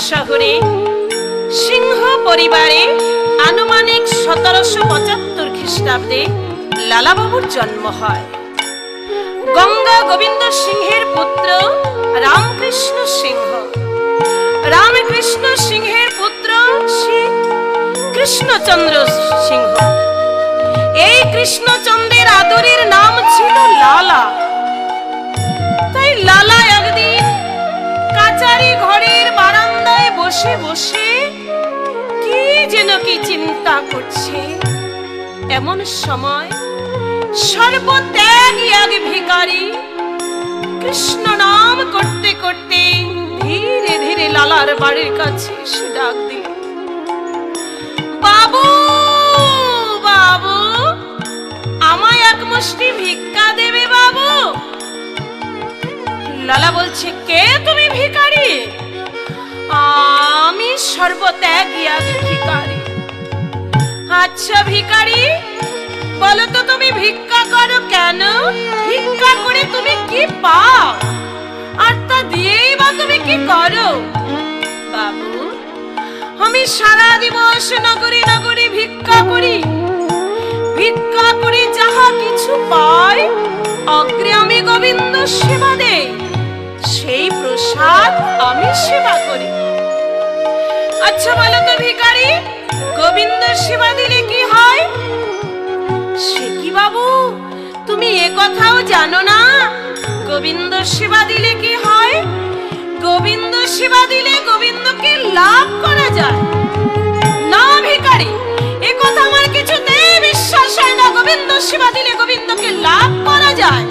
শহরে সিংহ পরিবারে আনুমানিক 1775 খ্রিস্টাব্দে লালাবাবুর জন্ম হয়। গঙ্গা গোবিন্দ সিংহের পুত্র রামকৃষ্ণ সিংহ, রামকৃষ্ণ সিংহের পুত্র শ্রী কৃষ্ণচন্দ্র সিংহ। এই কৃষ্ণচন্দ্রের আদরের নাম ছিল লালা। তাই লালা একদিন কাচারি ঘরের বারান্দায় বসে বসে কি যেন কি চিন্তা করছে। এমন সময় সর্বত্যাগী এক ভিখারি কৃষ্ণ নাম করতে করতে ধীরে ধীরে লালার বাড়ির কাছে এসে ডাক দিল, বাবু বাবু, আমায় এক মুষ্টি ভিক্ষা দেবে বাবু। লালা বলছে, কে তুমি ভিখারি? আমি সর্বত্যাগী এক ভিখারি। আচ্ছা ভিখারি, বলো তো তুমি ভিক্ষা করো কেন? ভিক্ষা করে তুমি কি পাও, আর তা দিয়েই বা তুমি কি করো? বাবু, আমি সারা দিবস নগরী নগরী ভিক্ষা করি। ভিক্ষা করে যাহা কিছু পাই অগ্রে আমি গোবিন্দ সেবা দেই, সেই প্রসাদ আমি সেবা করি। আচ্ছা বলো তো ভিখারি, গোবিন্দ সেবা দিলে কি হয়? সে কি বাবু, তুমি এ কথাও জানো না গোবিন্দ সেবা দিলে কি হয়? গোবিন্দ সেবা দিলে গোবিন্দকে লাভ করা যায়। না ভিখারি, এ কথা আমার কিছুতেই বিশ্বাস হয় না, গোবিন্দ সেবা দিলে গোবিন্দকে লাভ করা যায়।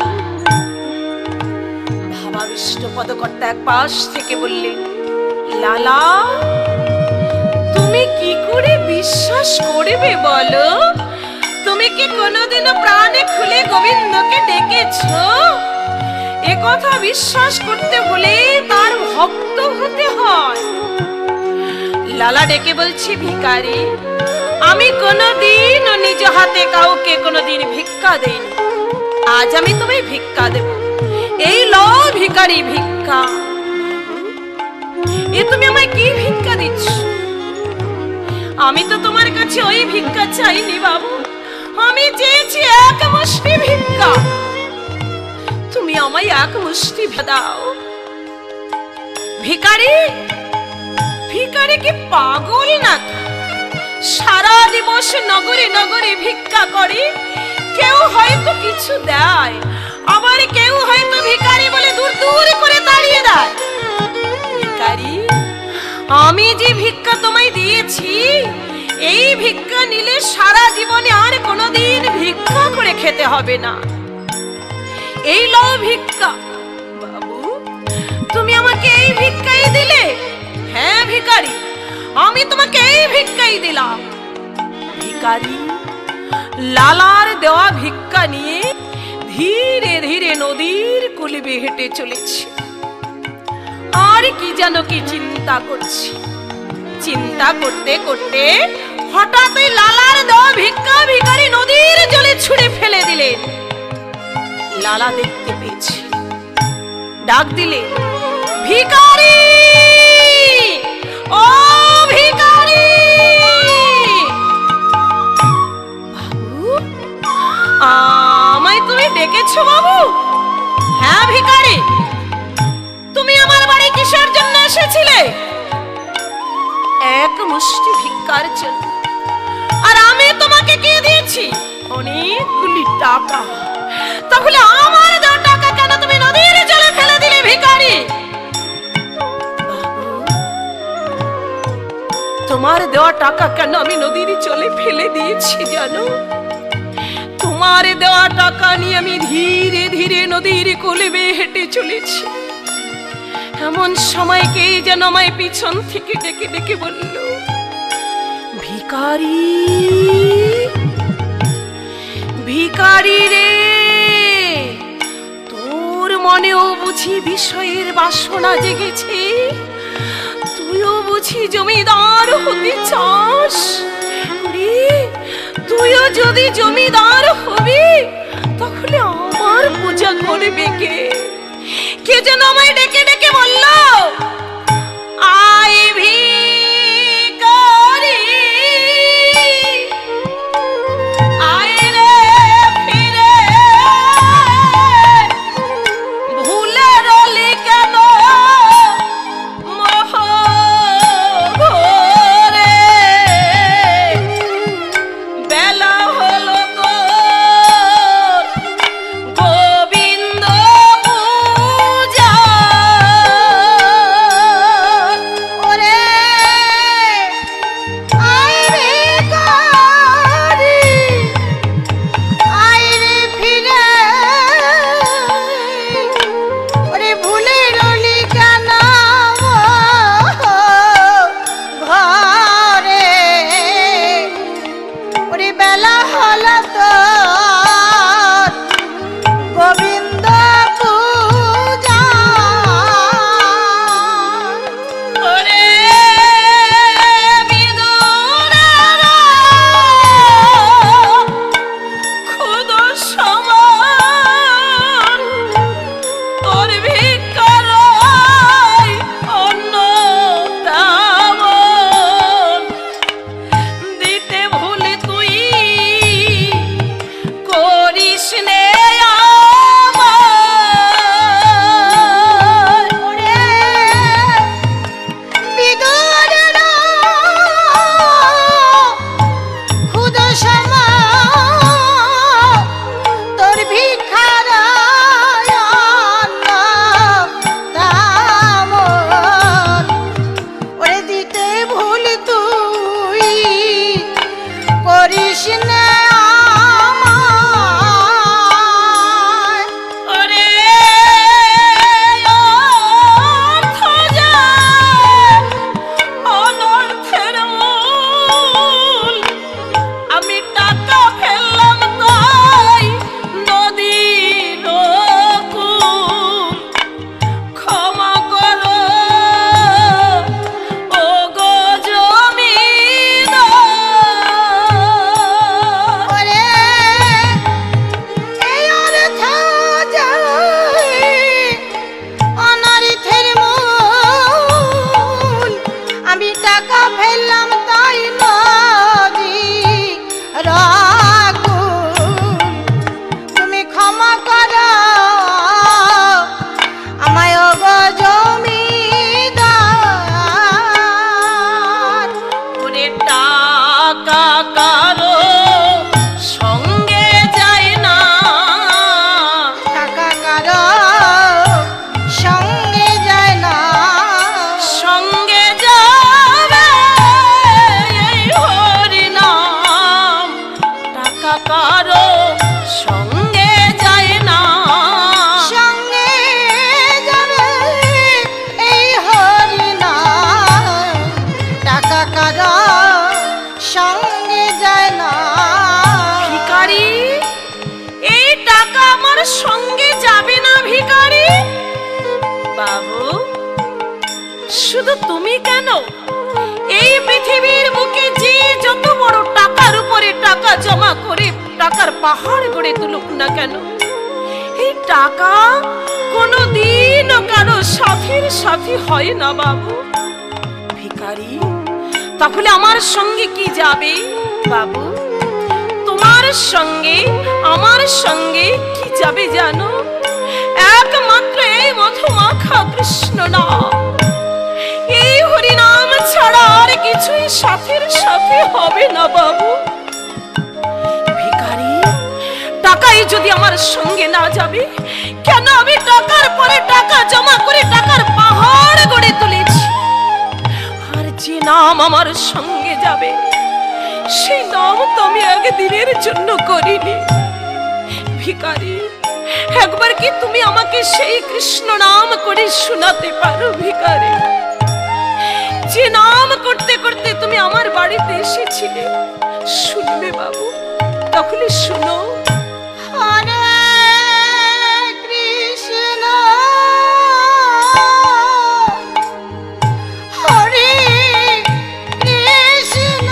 ভাবাবিষ্ট পদকর্তা এক পাশ থেকে বললেন, লালা, তুমি কি করে বিশ্বাস করবে বলো? তুমি কি কোনোদিনও প্রাণে খুলে গোবিন্দকে ডেকেছো? এ কথা বিশ্বাস করতে হলে তার ভক্ত হতে হয়। লালা ডেকে বলছি, ভিখারি, আমি কোনোদিন নিজ হাতে কাউকে কোনোদিন ভিক্ষা দেইনি। আজ আমি তোমায় ভিক্ষা দেব। এই লও ভিখারি ভিক্ষা। এ তুমি আমায় কি ভিক্ষা দিচ্ছ? আমি তো তোমার কাছে ওই ভিক্ষা চাইনি বাবু, আমি চেয়েছি এক মুষ্টি ভিক্ষা। তুমি আমায় এক মুষ্টি দাও। ভিখারি, ভিখারি কি পাগল নাকি? সারা দিবস নগরে নগরে ভিক্ষা করে, কেউ হয়তো কিছু দেয়, আবার কেউ হয়তো ভিখারি বলে দূর দূর করে তাড়িয়ে দেয়। ভিখারি, আমি যে ভিক্ষা তোমায় দিয়েছি, এই ভিক্ষা নিলে সারা জীবনে আর কোনোদিন ভিক্ষা করে খেতে হবে না। এই লও ভিক্ষা। বাবু, তুমি আমাকে এই ভিক্ষাই দিলে? হ্যাঁ ভিখারি, আমি তোমাকে এই ভিক্ষাই দিলাম। ভিখারি লালার দেওয়া ভিক্ষা নিয়ে ধীরে ধীরে নদীর কূলে বেয়ে হেঁটে চলেছে। আর কি যেন কি চিন্তা করছি। চিন্তা করতে করতে হঠাৎ লালার দেওয়া ভিক্ষা ভিখারি নদীর জলে ছুঁড়ে ফেলে দিলেন। লালা দেখতে পেয়েছে, ডাক দিলে, ভিখারি, ও ভিখারি। বাবু, আমায় তুমি ডেকেছো বাবু? হ্যাঁ ভিখারি, তুমি আমার বাড়ি কিসের জন্য এসেছিলে? এক মুষ্টি ভিক্ষার জন্য। আর আমি তোমাকে কি দিয়েছি? অনেকগুলি টাকা। তাহলে আমার দেওয়া টাকা কেন তুমি নদীর জলে ফেলে দিলে ভিখারি? তোমার দেওয়া টাকা কেন আমি নদীর জলে ফেলে দিয়েছি জানো? তোমার দেওয়া টাকা নিয়ে আমি ধীরে ধীরে নদীর কোলে বেয়ে হেঁটে চলেছি। এমন সময় কে যেন আমায় পিছন থেকে ডেকে ডেকে বলল, ভিখারি, ভিখারি রে, তোর মনেও বুঝি বিষয়ের বাসনা জেগেছে? তুইও বুঝি জমিদার হতে চাস? তুইও যদি জমিদার হবি তাহলে আমার পূজা করবে কে? কে যেন আমায় ডেকে ডেকে বলল, আয় করিস না সঙ্গে যাবে না ভিখারি বাবু। শুধু তুমি কেন, এই পৃথিবীর বুকে যে যত বড় টাকার উপরে টাকা জমা করে টাকার পাহাড় গড়ে তুলুক না কেন, এই টাকা কোনোদিনও কারো সাথীর সাথী হয় না বাবু। ভিখারি তাহলে আমার সঙ্গে কি যাবে বাবু? তোমার সঙ্গে আমার সঙ্গে কি যাবে জানো? একমাত্র এই মধুমাখা কৃষ্ণ নাম, এই হরি নাম ছাড়া আর কিছুই সাথীর সাথে হবে না বাবু। ভিখারি টাকাই যদি আমার সঙ্গে না যাবে, কেন আমি টাকার পরে টাকা জমা করে টাকার পাহাড় গড়ে তুলেছি, আর যে নাম আমার সঙ্গে যাবে সেই নাম তো আমি একদিনের জন্য করিনি। ভিখারি একবার কি তুমি আমাকে সেই কৃষ্ণ নাম করে শোনাতে পারো ভিখারি? যে নাম করতে করতে তুমি আমার বাড়িতে এসেছিলে, শুনবে বাবু? তাহলে শুনো। হরে কৃষ্ণ হরে কৃষ্ণ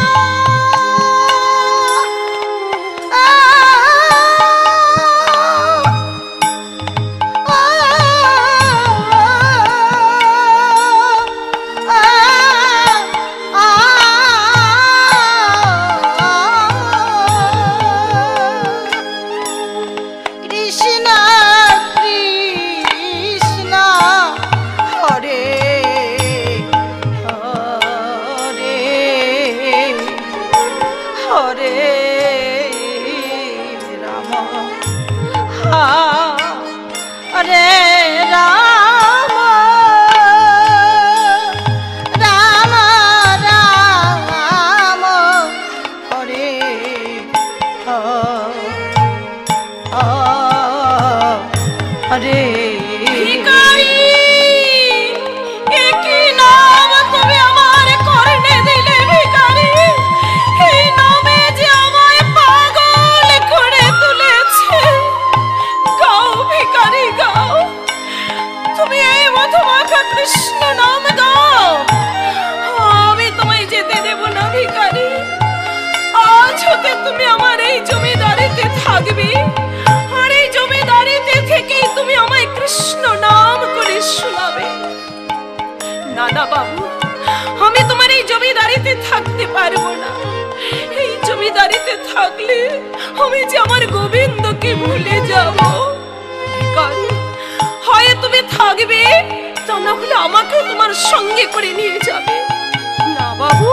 হরে রাম রাম রাম হরে হরে। ভিখারি একই নাম তুমি আমার কর্ণে দিলে ভিখারি, এই নামে যে আমায় পাগল করে তুলেছে। গাও ভিখারি গাও, তুমি এই মধুমাখা কৃষ্ণ নাম গাও, আমি তোমায় যেতে দেব না ভিখারি। আজ হতে তুমি আমার এই জমিদারিতে থাকবে, আর এই জমিদারিতে থেকেই তুমি আমায় কৃষ্ণ নাম করে শোনাবে। না না বাবু, আমি তোমার এই জমিদারিতে থাকতে পারবো না। এই জমিদারিতে থাকলে আমি যে আমার গোবিন্দকে ভুলে যাব। ভিখারি হয় তুমি থাকবে, তা না হলে আমাকে তোমার সঙ্গে করে নিয়ে যাবে। না বাবু,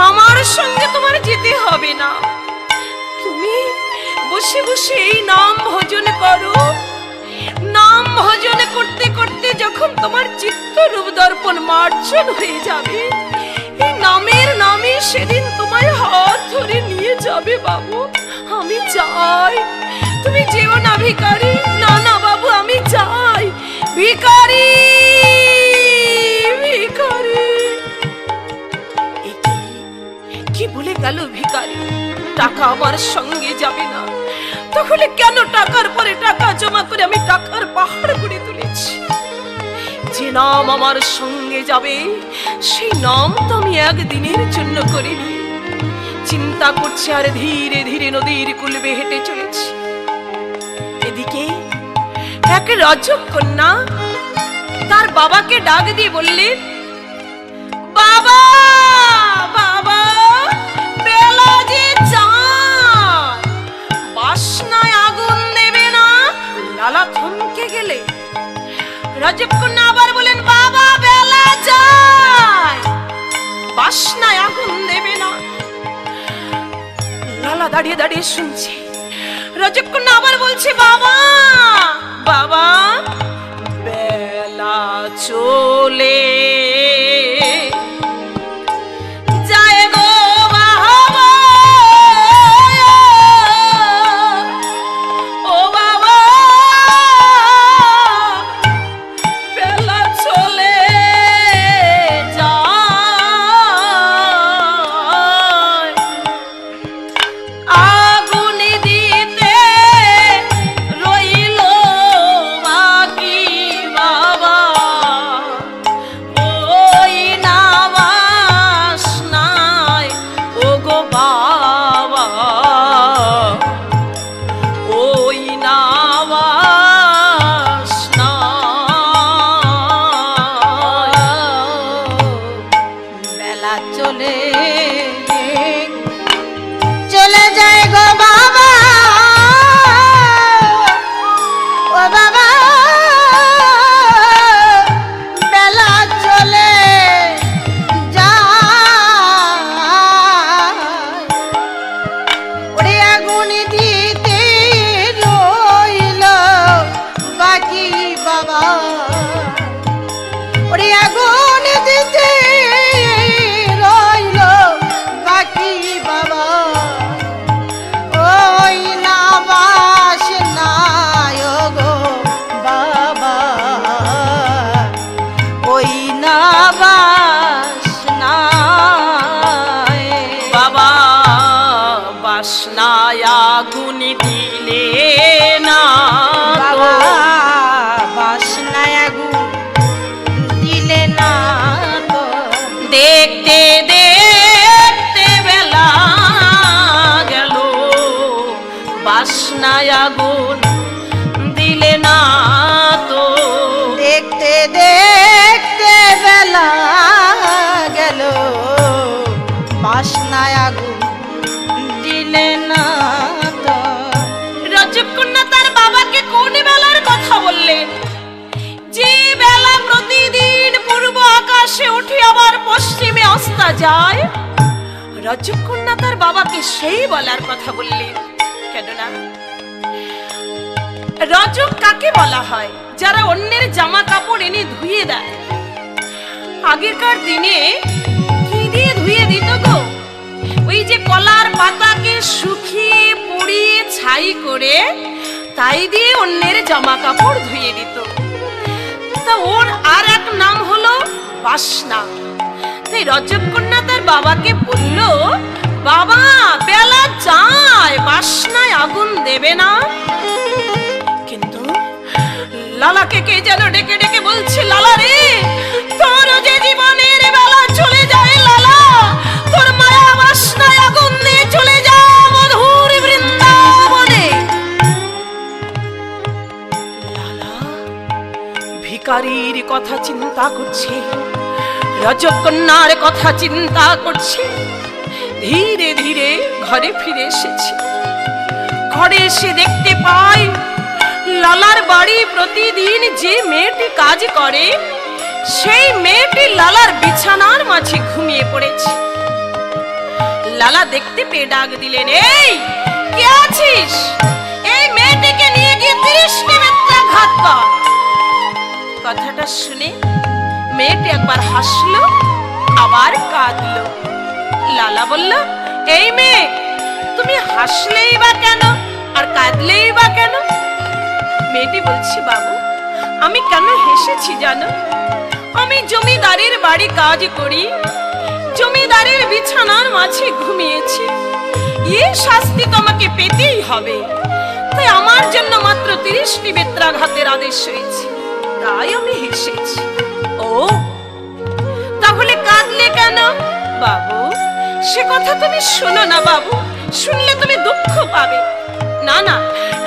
আমার সঙ্গে তোমার যেতে হবে না। তুমি বসে বসে এই নাম ভজন করো। নাম ভজন করতে করতে যখন তোমার চিত্ত রূপ দর্পণ মার্জন হয়ে যাবে, এই নামের নামে সেদিন তোমায় হাত ধরে নিয়ে যেও না ভিখারি, না না বাবু আমি চাই। ভিখারি ভিখারি, কি বলে গেল ভিখারি? টাকা আমার সঙ্গে যাবে না। তাহলে কেন টাকার পরে টাকা জমা করে আমি টাকার পাহাড় গড়ে তুলেছি? যে নাম আমার সঙ্গে যাবে সেই নাম তো আমি একদিনের জন্য করিনি। চিন্তা করছে আর ধীরে ধীরে নদীর কূল বেয়ে হেঁটে চলেছি। এদিকে এক রজক কন্যা তার বাবাকে ডাক দিয়ে বললেন, বাবা বাবা, বেলা যে চায়, বাসনায় আগুন দেবে না। লালা থমকে গেলে রজব কন্যা আবার বলেন, বাবা বেলা যায়, বাসনায় আগুন দেবে না। লালা দাঁড়িয়ে দাঁড়িয়ে শুনছে। রজব কন্যা আবার বলছে, বাবা বাবা, বেলা চলে যায় গো বাবা, ও বাবা, বেলা চলে যায়, আগুন দিতে রইল বাকি বাবা, ওই না বাসনায় ও গো বাবা, ওই না বাসনায়। বেলা চলে চলে যায় গো বাবা, ও বাবা, বেলা চলে যায়, ওরে আগুন দিতে রইল বাকি বাবা, ওরে আগুন দিতে রইল বাকি বাবা, ওই না বাসনায় গো বাবা, ওই না বাসনায়। বাবা বাসনায় আগুন দিলে না বাবা বাসনায় আগুন দিলে না তো, দেখতে দেখতে বেলা গেল, বাসনায় আগুন দিলে না তো। দেখতে দেখতে বেলা গেল, বাসনায় আগুন দিলে না তো। রজব কন্যা তার বাবাকে কোন বেলার কথা বললেন? যে বেলা প্রতিদিন পূর্ব আকাশে উঠে আবার পশ্চিমে অস্তা যায়। রজব কন্যা তার বাবাকে সেই বেলার কথা বললেন। কেননা রজব কাকে বলা হয়? যারা অন্যের জামা কাপড় এনে ধুয়ে দেয়। আগেকার দিনে কি দিয়ে ধুয়ে দিত গো? ওই যে কলার পাতাকে শুকিয়ে পুড়িয়ে ছাই করে তাই দিয়ে অন্যের জামা কাপড় ধুয়ে দিত। তা ওর আর এক নাম হলো বাসনা। তাই রজব কন্যা তার বাবাকে বলল, বাবা বেলা যায়, বাসনায় আগুন দেবে না। কিন্তু লালাকে কে যেন ডেকে ডেকে বলছে, লালা রে, তোর যে জীবনের বেলা চলে যায় লালা, তোর মায়া বাসনায় আগুন দিয়ে চলে যা মধুর বৃন্দাবনে। লালা ভিখারির কথা চিন্তা করছে, রজব কন্যার কথা চিন্তা করছে। ধীরে ধীরে ঘরে ফিরে এসেছে। ঘরে এসে দেখতে পায় লালার বাড়ি প্রতিদিন যে মেয়েটি কাজ করে সেই মেয়েটি লালার বিছানার মাঝে ঘুমিয়ে পড়েছে। লালা দেখতে পেয়ে ডাক দিলেন, এই কে আছিস? এই মেয়েটিকে নিয়ে গিয়ে 30 বেত্রাঘাত কর। কথাটা শুনে মেয়েটি একবার হাসলো আবার কাঁদলো। লালা বলল, এই মেয়ে তুমি হাসলেই বা কেন? আর কাঁদলেই বা কেন? মেয়েটি বলছে, বাবু আমি কেন হেসেছি জানো? আমি জমিদারের বাড়ি কাজ করি, জমিদারের বিছানার মাঝে ঘুমিয়েছি, এই শাস্তি তো আমাকে পেতেই হবে। তাই আমার জন্য মাত্র 30টি বেত্রাঘাতের আদেশ হয়েছে, তাই আমি হেসেছি। ও তাহলে কাঁদলে কেন? বাবু সে কথা তুমি শোনো না বাবু, শুনলে তুমি দুঃখ পাবে। না না,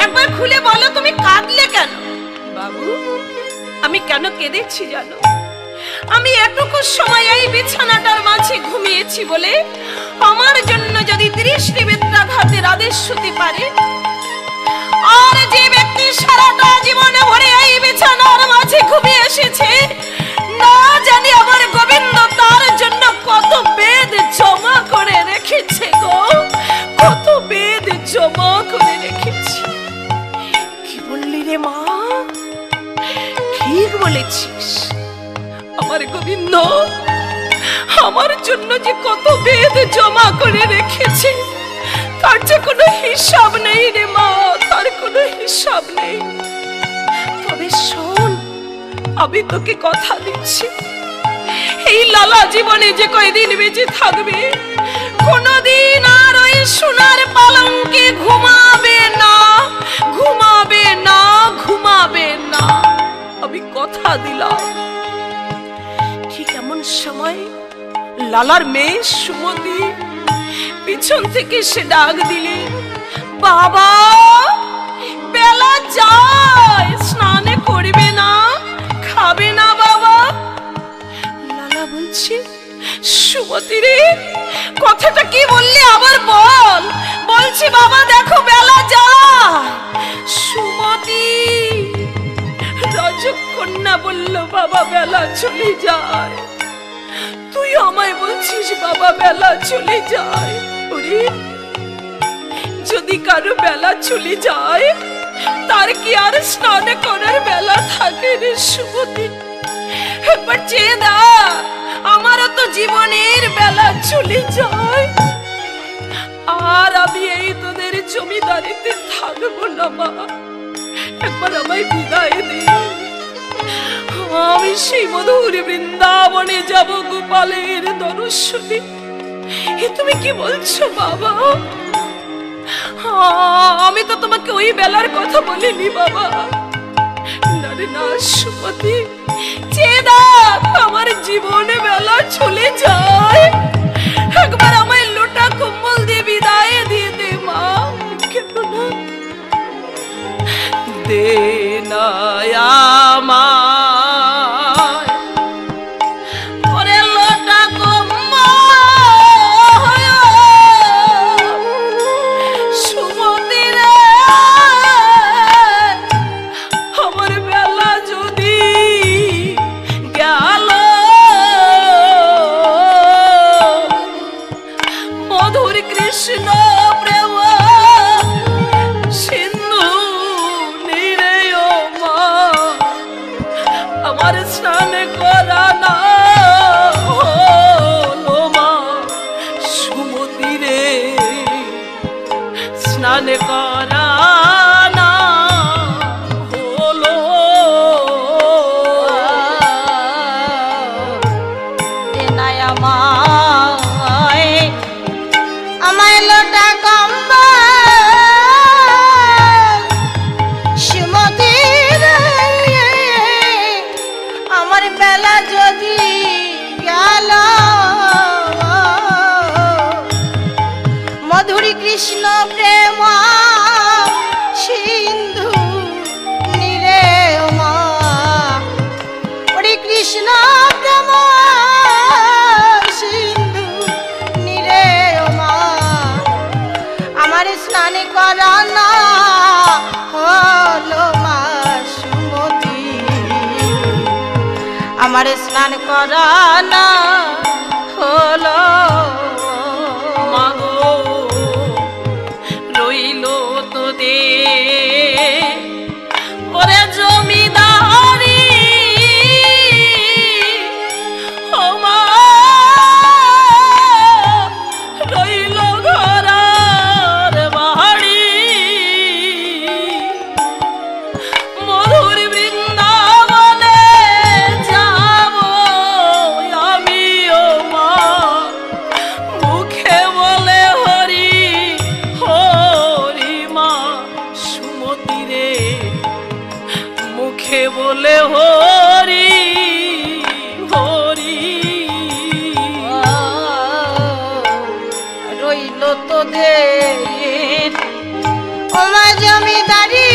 একবার খুলে বলো তুমি কাঁদলে কেন? বাবু আমি কেন কেঁদেছি জানো? আমি এতটুকু সময় এই বিছানাটার মাঝে ঘুমিয়েছি বলে আমার জন্য যদি 30টি বেত্রাঘাতের আদেশ হতে পারে, আর যে ব্যক্তি সারাটা জীবনে ভরে এই বিছানার মাঝে ঘুমিয়ে এসেছে, না জানি আমার গোবিন্দ তার জন্য কত বেদ জমা করে রেখেছে গো, কত বেদ জমা করে রেখেছে। কি বললি রে মা? ঠিক বলেছিস, আমার গোবিন্দ আমার জন্য যে কত বেদ জমা করে রেখেছে, তার যে কোনো হিসাব নেই রে মা, তার কোনো হিসাব নেই। তবে শোন, আমি তোকে কথা দিচ্ছি, এই লালা জীবনে যে কয়দিন বেঁচে থাকবে, কোনদিন আর ওই সোনার পালঙ্কে ঘুমাবে না, ঘুমাবে না, ঘুমাবে না, আমি কথা দিলাম। ঠিক এমন সময় লালার মেয়ে সুমতি পিছন থেকে সে ডাক দিলে, বাবা বেলা যায়, স্নানে করবে না, খাবে না বাবা? লালা বলছে, সুমতি রে কথাটা কি বললি আবার বল। বলছি বাবা দেখো বেলা যায়। সুমতি রজকন্যা বলল, বাবা বেলা চলে যায়। তুই আমায় বলছিস বাবা বেলা চলে যায়? ওরে যদি কারো বেলা চলে যায়, তার কি আর স্নান করার বেলা থাকে রে সুমতি? একবার চেয়ে দেখ, আমারও তো জীবনের বেলা চলে যায়, আর আমি এই তোদের জমিদারিতে থাকবো না মা, একবার আমায় বিদায় দে। আমি সেই মধুর বৃন্দাবনে যাব গোপালের দর্শনে। এ তুমি কি বলছো বাবা? আমি তো তোমাকে ওই বেলার কথা বলিনি বাবা। না রে না সুমতি, চেয়ে দেখ আমার জীবনে বেলা চলে যায়, একবার আমায় লোটা কম্বল দিয়ে বিদায় দিয়ে দে মা। কেন না দে না আমায় ওরে লোটা কম্বল, সুমতি রে আমার বেলা যদি গেল, মধুর কৃষ্ণ প্রেম সিন্ধু নিরে ও মা, আমার স্নান করা না হলো মা। সুমতি রে স্নান করা না হলো। দেনায় আমায় লোটা কম্বল, সুমতি রে আমার বেলা যদি গেল, মধুরী কৃষ্ণ প্রেম সিন্ধু নীরে মা, ওরে কৃষ্ণ প্রেম সিন্ধু নীরে মা, আমার স্নান করা না হলো মা সুমতি, আমার স্নান করা না হলো। মাগো রইল তোদের ওরে জমিদারি, ও মা রইল ঘর বাড়ি, দিল তোদের আমার জমিদারি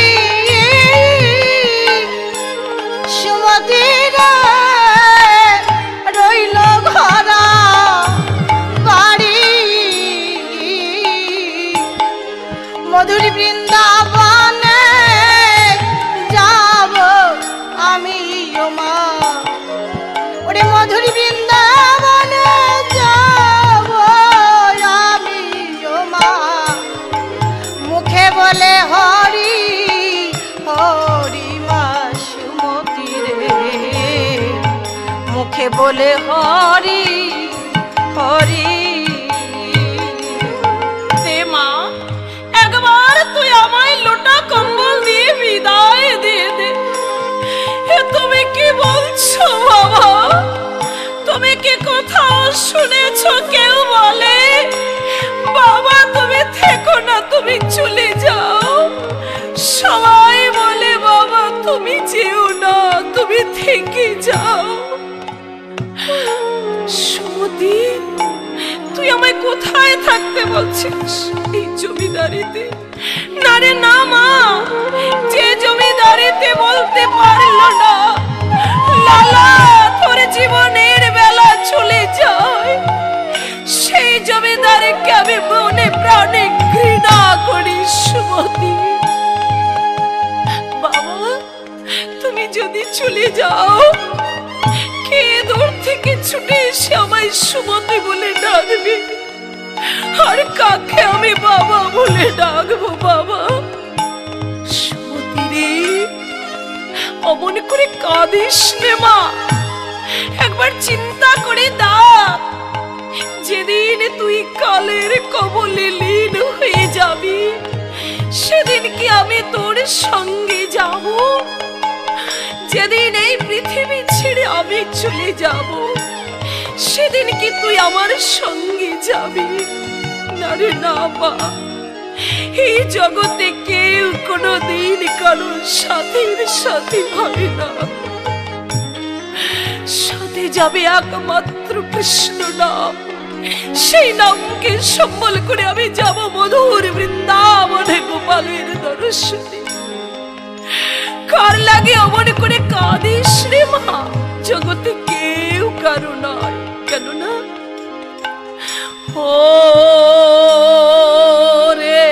সুমতির রইল ঘরা বাড়ি মধুর বৃন্দাবনে যাব আমি ও মা ওরে মধুর বৃন্দাবনে যাব আমি ও মা মুখে বলে হরি হরি মা সুমতি রে মুখে বলে হরি হরি দে মা, একবার তুই আমায় লোটা কম্বল দিয়ে বিদায় দিয়ে দে। এ তুমি কি বলছো বাবা? তুমি কি কোথাও শুনেছো কেউ বলে বাবা তুমি থেকো না, তুমি চলে যাও? সবাই বলে বাবা তুমি যেও না, তুমি থেকে যাও। সুমতি, তুই আমায় কোথায় থাকতে বলছিস? এই জমিদারিতে? না রে না মা, যে জমিদারিতে বলতে পারলো না লালা তোর জীবনের বেলা চলে যায়, সেই জমিদারিকে আমি মনে প্রাণে ঘৃণা করি সুমতি। বাবা তুমি যদি চলে যাও, কে দূর থেকে ছুটে এসে আমায় সুমতি বলে ডাকবে, আর কাকে আমি বাবা বলে ডাকবো? বাবা সুমতি রে, অমন করে কাঁদিস নে মা, একবার চিন্তা করে দেখ, যেদিন তুই কালের কবলে লীন হয়ে যাবি সেদিন কি আমি তোর সঙ্গে যাব? যেদিন এই পৃথিবী ছেড়ে আমি চলে যাব সেদিন কি তুই আমার সঙ্গে যাবি? না রে না মা, এই জগতে কেউ কোনোদিন কারোর সাথীর সাথী হয় না, সাথে যাবে একমাত্র কৃষ্ণ নাম। সেই নামকে সম্বল করে আমি যাব মধুর বৃন্দাবনে গোপালের দর্শনে। কার লাগে অমন করে কাঁদিস রে মা? জগতে কেউ কারো নয়, কেননা ও রে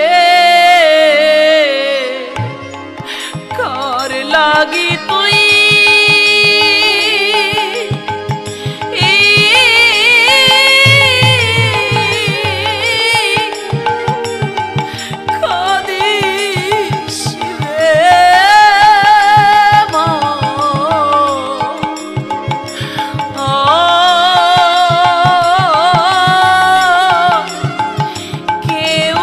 কার লাগি তুই কেউ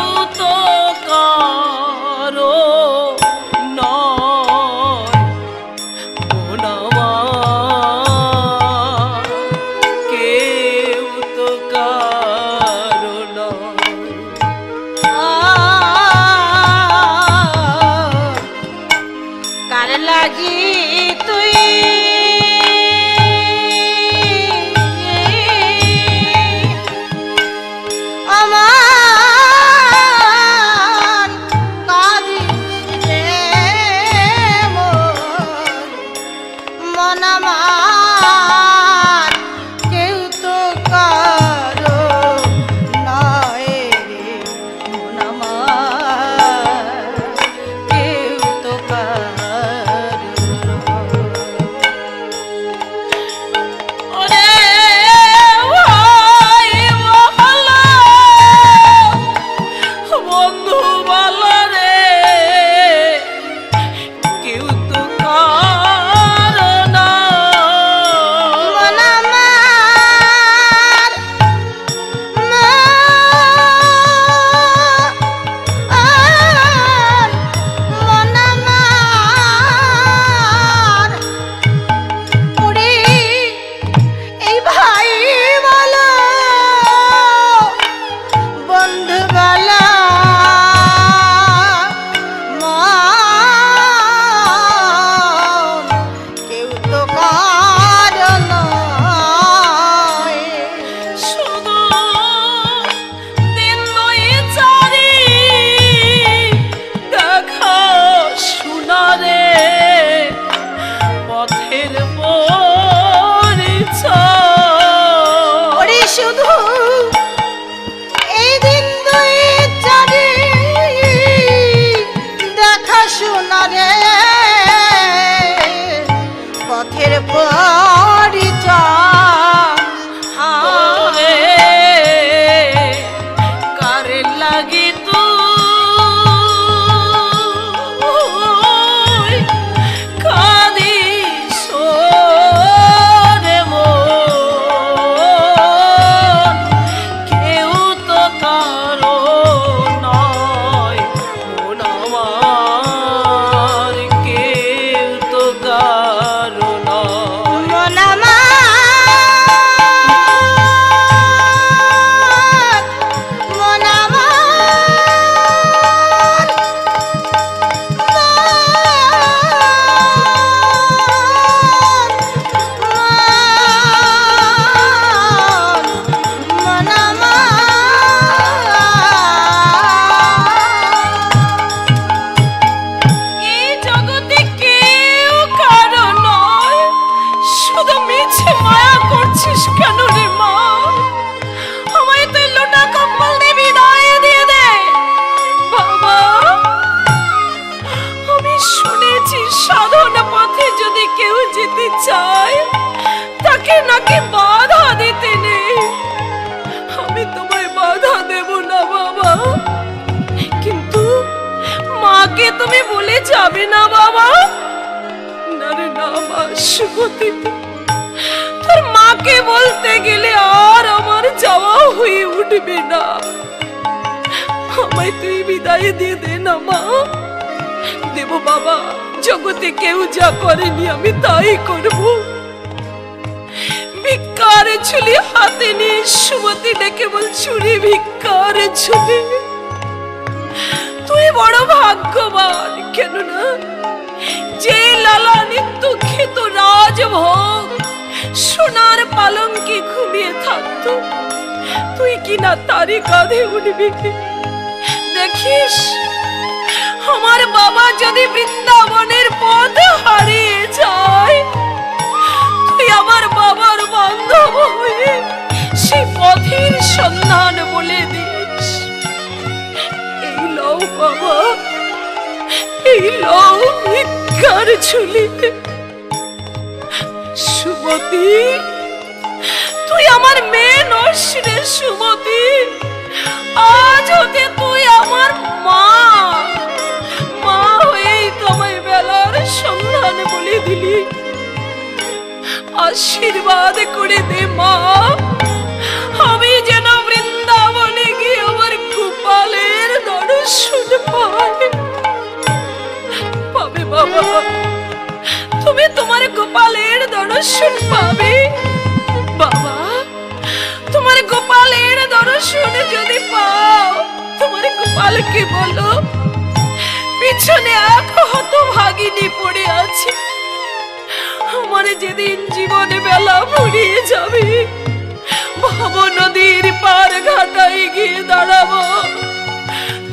বলে যাবে না বাবা? না রে না মা সুমতি, তোর মাকে বলতে গেলে আর আমার যাওয়া হয়ে উঠবে না। আমায় তুই বিদায় দিয়ে দে না মা। দেব বাবা, জগতে কেউ যা করেনি আমি তাই করব। ভিক্ষার ঝুলি হাতে নিয়ে সুমতি ডেকে বল, ছুরি ভিক্ষার ঝুলি। তুই বড় ভাগ্যবান, কেননা যে লালা নিত্য খেত রাজভোগ সোনার পালঙ্কে ঘুমিয়ে থাকতো, তুই কিনা তারি কাঁধে উঠবি। দেখিস, আমার বাবা যদি বৃন্দাবনের পথ হারিয়ে যায়, তুই আমার বাবার বান্ধব হয়ে সেই পথের সন্ধান বলে দিস। এই লও বাবা, এই লও ভিক্ষার ঝুলি। সুমতি, তুই আমার মেয়ে নস রে সুমতি। আজ হতে তুই আমার মা, মা হয়েই তোমায় বেলার সন্ধান বলে দিলি। আশীর্বাদ করে দে মা, আমি যেন বৃন্দাবনে গিয়ে আমার গোপালের দর্শন পাই। পাবে বাবা, তুমি তোমার গোপালের দর্শন পাবে বাবা। তোমার গোপালের দর্শন যদি পাও, তোমার গোপালকে বলো পিছনে এক হতভাগিনী পড়ে আছে। আমার যেদিন জীবনে বেলা ফুরিয়ে যাবে, ভব নদীর পার ঘাটায় গিয়ে দাঁড়াবো।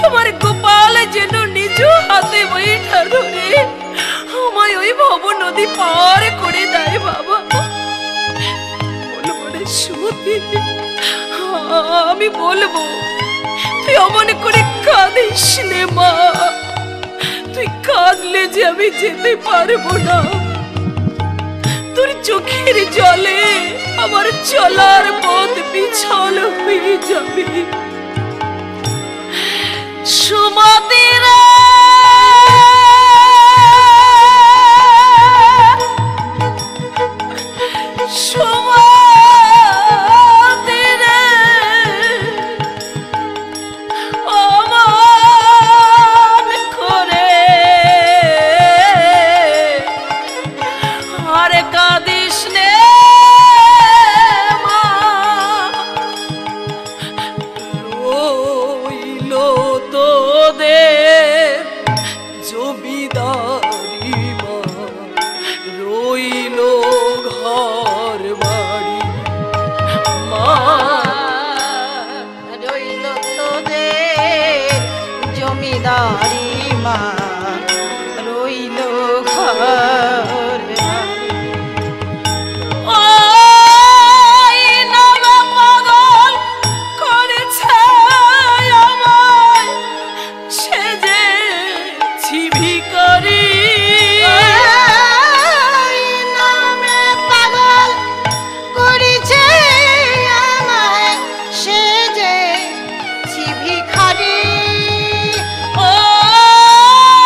তোমার গোপাল যেন নিজ হাতে বৈঠা ধরে আমায় ওই ভব নদী পার করে দেয় বাবা। বলবো রে সুমতি, আমি বলবো, তুই অমন করে কাঁদিস নে মা। তুই কাঁদলে যে আমি যেতে পারবো না। তোর চোখের জলে আমার চলার পথ বিছল হয়ে যাবে। সুমতি রে, সুমতি রে, অমন করে আর কাঁদিস নে মা। রইল তোদের জমিদারি মা, রইল ঘর বাড়ি মা। রইল তোদের জমিদারি মা, রইল ঘর বাড়ি। ওই নাগা পাগল করেছে আমায়, সেজেছি ভিখারি। ওই নামে পাগল করেছে আমায়, সেজেছি ভিখারি। ওই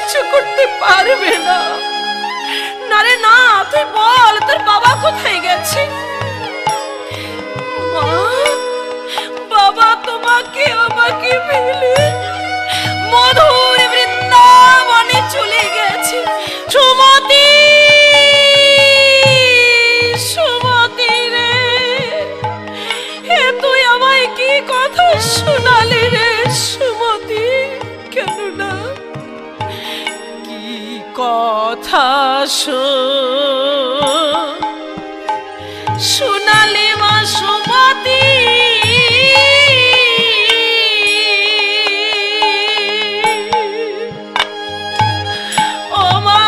কিছু করতে পারবে না। না রে না, তুই বল তোর বাবা কোথায় গেছে? মা, বাবা তোমাকে আমাকে ফেলে মধুর বৃন্দাবনে চলে গেছে। সুমতি, সুমতি রে, হে তুই আমায় কি কথা শোনালি রে সুমতি? কেননা কি কথা শোনালি মা সুমতি? ও মা,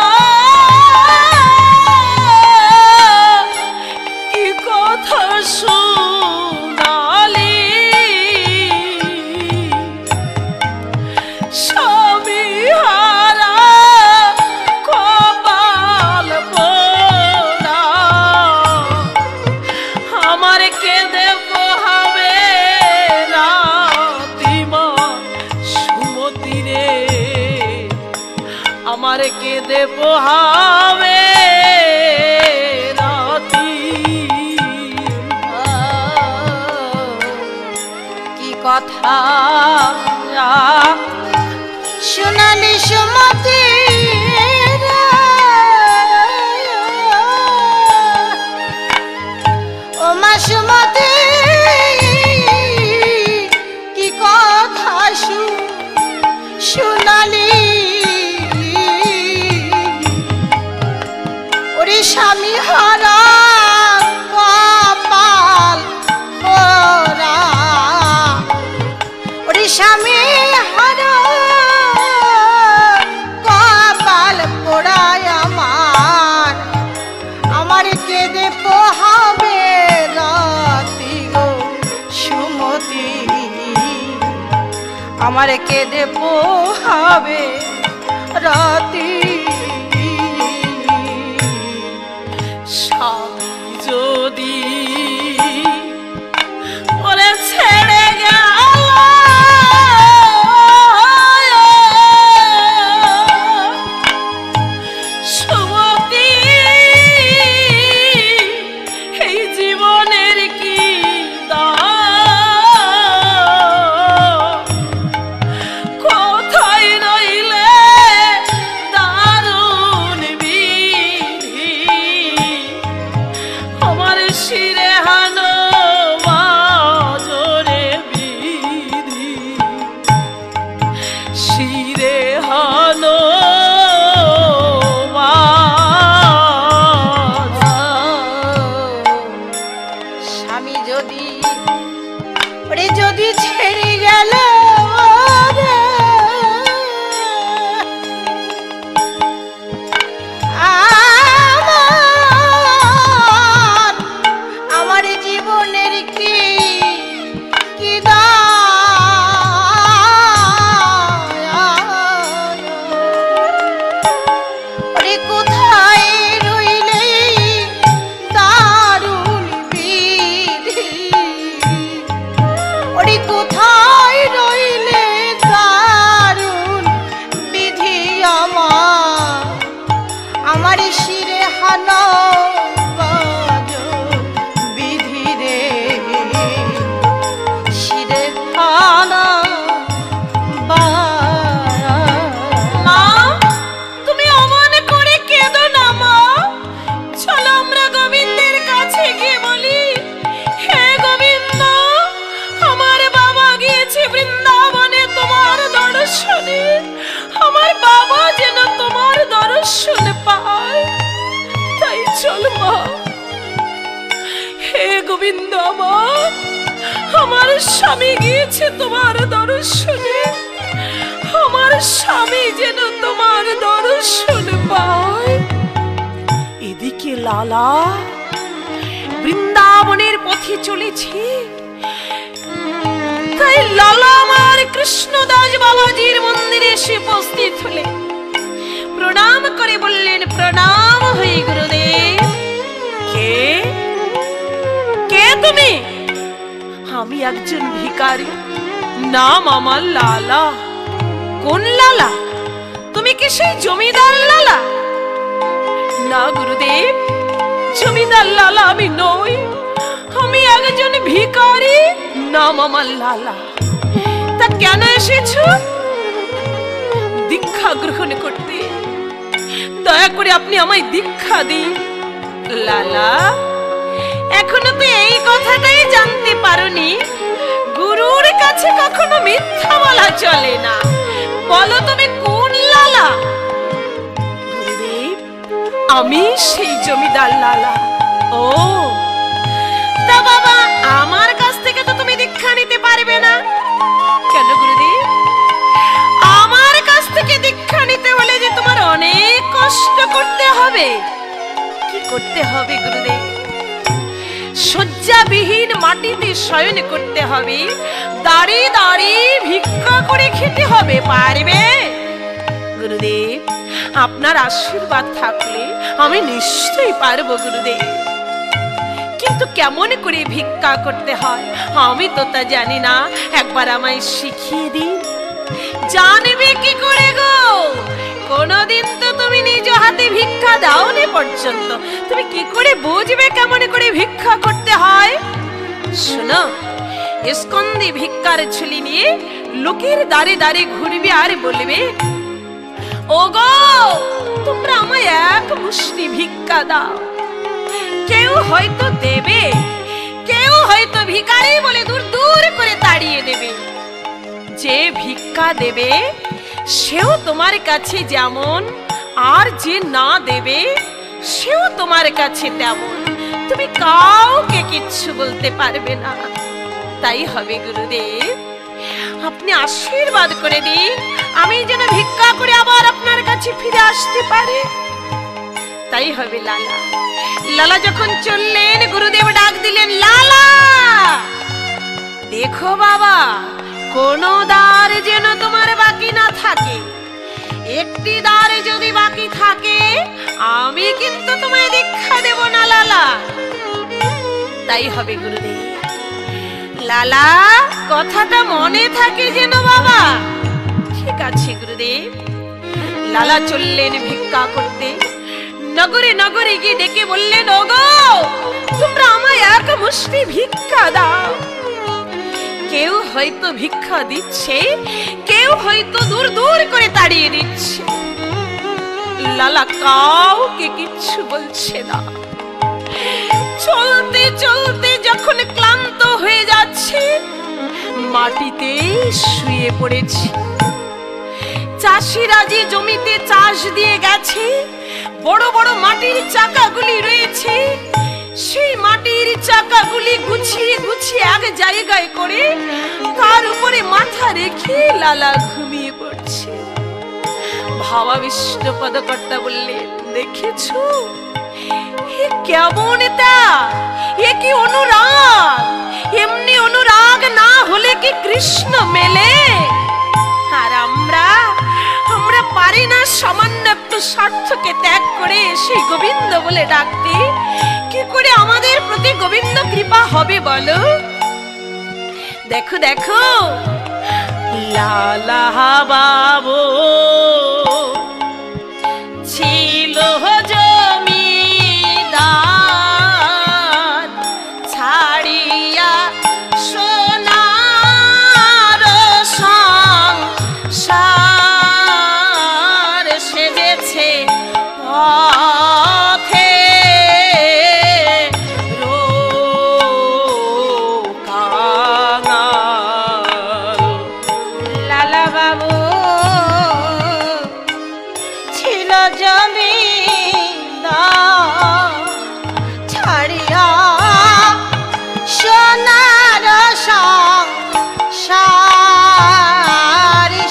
কি কথা শোনালি? স্বামী হারা কপাল পোড়া, আমার কেঁদে পোহাবে রাতিমা সুমতি রে, আমার কেঁদে পোহাবে রাতি। কি কথা শোনালি সুমতি রে? ও মা সুমতি, কি কথা শোনালি? ওরে স্বামী হারা কপাল পোড়া, ওরে স্বামী হারা কপাল পোড়ায় আমার, আমার কেঁদে পোহাবে রাতি গো সুমতি, আমার কেঁদে পোহাবে রাতি। স্বামী যদি ওরে ছেড়ে গেল, সুমতি এই জীবনের কি দাম? কোথায় রইলে দারুণ বিধি, আমার শিরে হানো বাজরে বিধি, শিরে হানো স্বামী যদি ওরে যদি ছেড়ে গেল, আমার জীবনের কি কি ওরে কোথায় রইলে দারুণ বিধি, ওরে কোথায় রইলে দারুণ বিধি, আমার শিরে হানো বাজো বিধি রে, শিরে হানো মা, তুমি অমন করে কেঁদো না মা। চলো আমরা গোবিন্দের কাছে গিয়ে বলি, হে গোবিন্দ, আমার বাবা গিয়েছে বৃন্দাবনে তোমার দর্শনে, আমার বাবা যেন তোমার দর্শন পায়। তাই চল মা। হে গোবিন্দ, আমার স্বামী গিয়েছে তোমার দর্শনে, আমার স্বামী যেন তোমার দর্শন পায়। এদিকে লালা বৃন্দাবনের পথে চলেছে, তাই লালা আমার কৃষ্ণদাস বাবাজির মন্দিরে এসে উপস্থিত হলেন। প্রণাম করে বললেন, প্রণাম হই গুরুদেব। কে কে তুমি? আমি একজন ভিখারি, নাম আমার লালা। কোন লালা? তুমি কি সেই জমিদার লালা? না গুরুদেব, জমিদার লালা আমি নই, আমি একজন ভিখারি, নাম আমার লালা। তা কেন এসেছো? দীক্ষা গ্রহণ করতে। দয়া করে আপনি আমায় দীক্ষা দিন। লালা, এখনো তো এই কথাটাই জানতে পারোনি, গুরুর কাছে কখনো মিথ্যা বলা চলে না। বলো তুমি কোন লালা? গুরুদেব, আমি সেই জমিদার লালা। ও, তা বাবা, আমার কাছ থেকে তো তুমি দীক্ষা নিতে পারবে না। কেন গুরুদেব? আমার কাছ থেকে দীক্ষা নিতে হলে যে তোমার অনেক কষ্ট করতে হবে। কি করতে হবে গুরুদেব? শয্যাবিহীন মাটিতে শয়ন করতে হবে, দাঁড়িয়ে দাঁড়িয়ে ভিক্ষা করে খেতে হবে। পারবে? গুরুদেব, আপনার আশীর্বাদ থাকলে আমি নিশ্চয়ই পারবো গুরুদেব। কিন্তু কেমন করে ভিক্ষা করতে হয় আমি তো তা জানি না, একবার আমায় শিখিয়ে দিন। জানবে কি করে গো? কোনদিন তো তুমি নিজ হাতে ভিক্ষা দাওনি পর্যন্ত, তুমি কি করে বুঝবে কেমন করে ভিক্ষা করতে হয়? শোনো, স্কন্দে ভিক্ষার ঝুলি নিয়ে লোকের দাঁড়ে দাঁড়ে ঘুরবে আর বলবে, ওগো তোমরা আমায় এক মুষ্টি ভিক্ষা দাও। কেউ হয়তো দেবে, কেউ হয়তো ভিখারি বলে দূর দূর করে তাড়িয়ে দেবে। যে ভিক্ষা দেবে সেও তোমার কাছে যেমন, আর যে না দেবে সেও তোমার কাছে তেমন। তুমি কাউকে কিচ্ছু বলতে পারবে না। তাই হবে গুরুদেব, আপনি আশীর্বাদ করে দিন, আমি যেন ভিক্ষা করে আবার আপনার কাছে ফিরে আসতে পারি। তাই হবে লালা। লালা যখন চললেন, গুরুদেব ডাক দিলেন, লালা দেখো বাবা, কোন দ্বার যেন তোমার বাকি না থাকে। একটি দ্বার যদি বাকি থাকে আমি কিন্তু তোমায় দীক্ষা দেব না লালা। তাই হবে গুরুদেব। লালা, কথাটা মনে থাকে যেন বাবা। ঠিক আছে গুরুদেব। লালা চললেন ভিক্ষা করতে। নগরে নগরে গিয়ে ডেকে বললেন, ওগো তোমরা আমায় এক মুষ্টি ভিক্ষা দাও। কেউ হয়তো ভিক্ষা দিচ্ছে, কেউ হয়তো দূর দূর করে তাড়িয়ে দিচ্ছে। লালা কাউকে কিচ্ছু বলছে না। চলতে চলতে যখন ক্লান্ত হয়ে যাচ্ছে, মাটিতে শুয়ে পড়েছে। চাষিরা যে জমিতে চাষ দিয়ে গেছে, বড় বড় মাটির চাকাগুলি রয়েছে, সেই মাটির চাকাগুলি গুছিয়ে গুছিয়ে এক জায়গায় করে তার উপরে মাথা রেখে লালা ঘুমিয়ে পড়ছে। ভাবা বিষ্ণুপদকর্তা বললেন, দেখেছো এ কেমন? এটা এ কি অনুরাগ? এমনি অনুরাগ না হলে কি কৃষ্ণ মেলে? আর আমরা পারি না সামান্য একটু স্বার্থকে ত্যাগ করে সেই গোবিন্দ বলে ডাকতে? কি করে আমাদের প্রতি গোবিন্দ কৃপা হবে বলো? দেখো দেখো, লালা বাবু ছিল জমিদার, ছাড়িয়া সোনার সংসার সেজেছে পথে রোকাঙাল। লালা বাবু ছিল জমিদার, ছাড়িয়া সোনার সংসার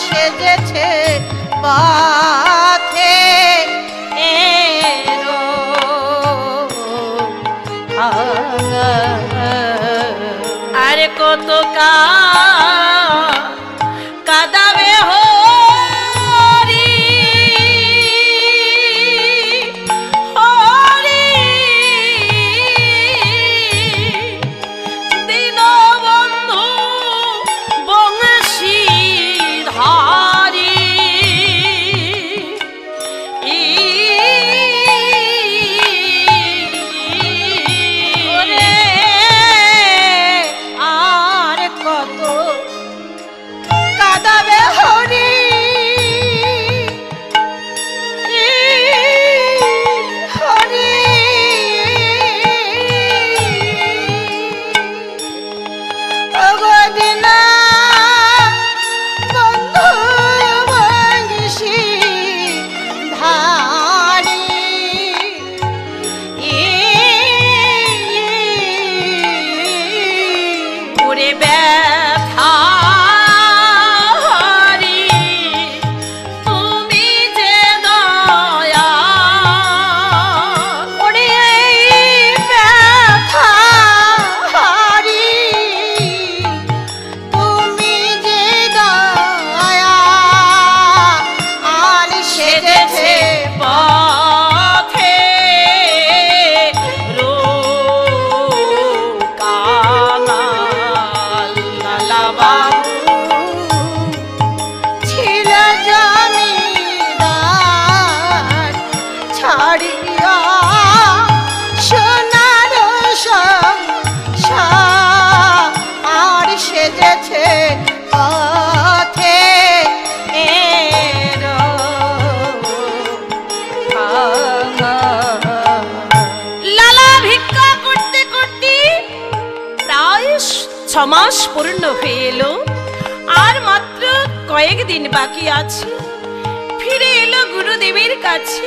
সেজেছে পথে আরে কত কাদাবে হরি হরি, দীনবন্ধু বংশীধারী। 6 মাস পূর্ণ হয়ে এলো, আর মাত্র কয়েকদিন বাকি আছে। ফিরে এলো গুরুদেবের কাছে,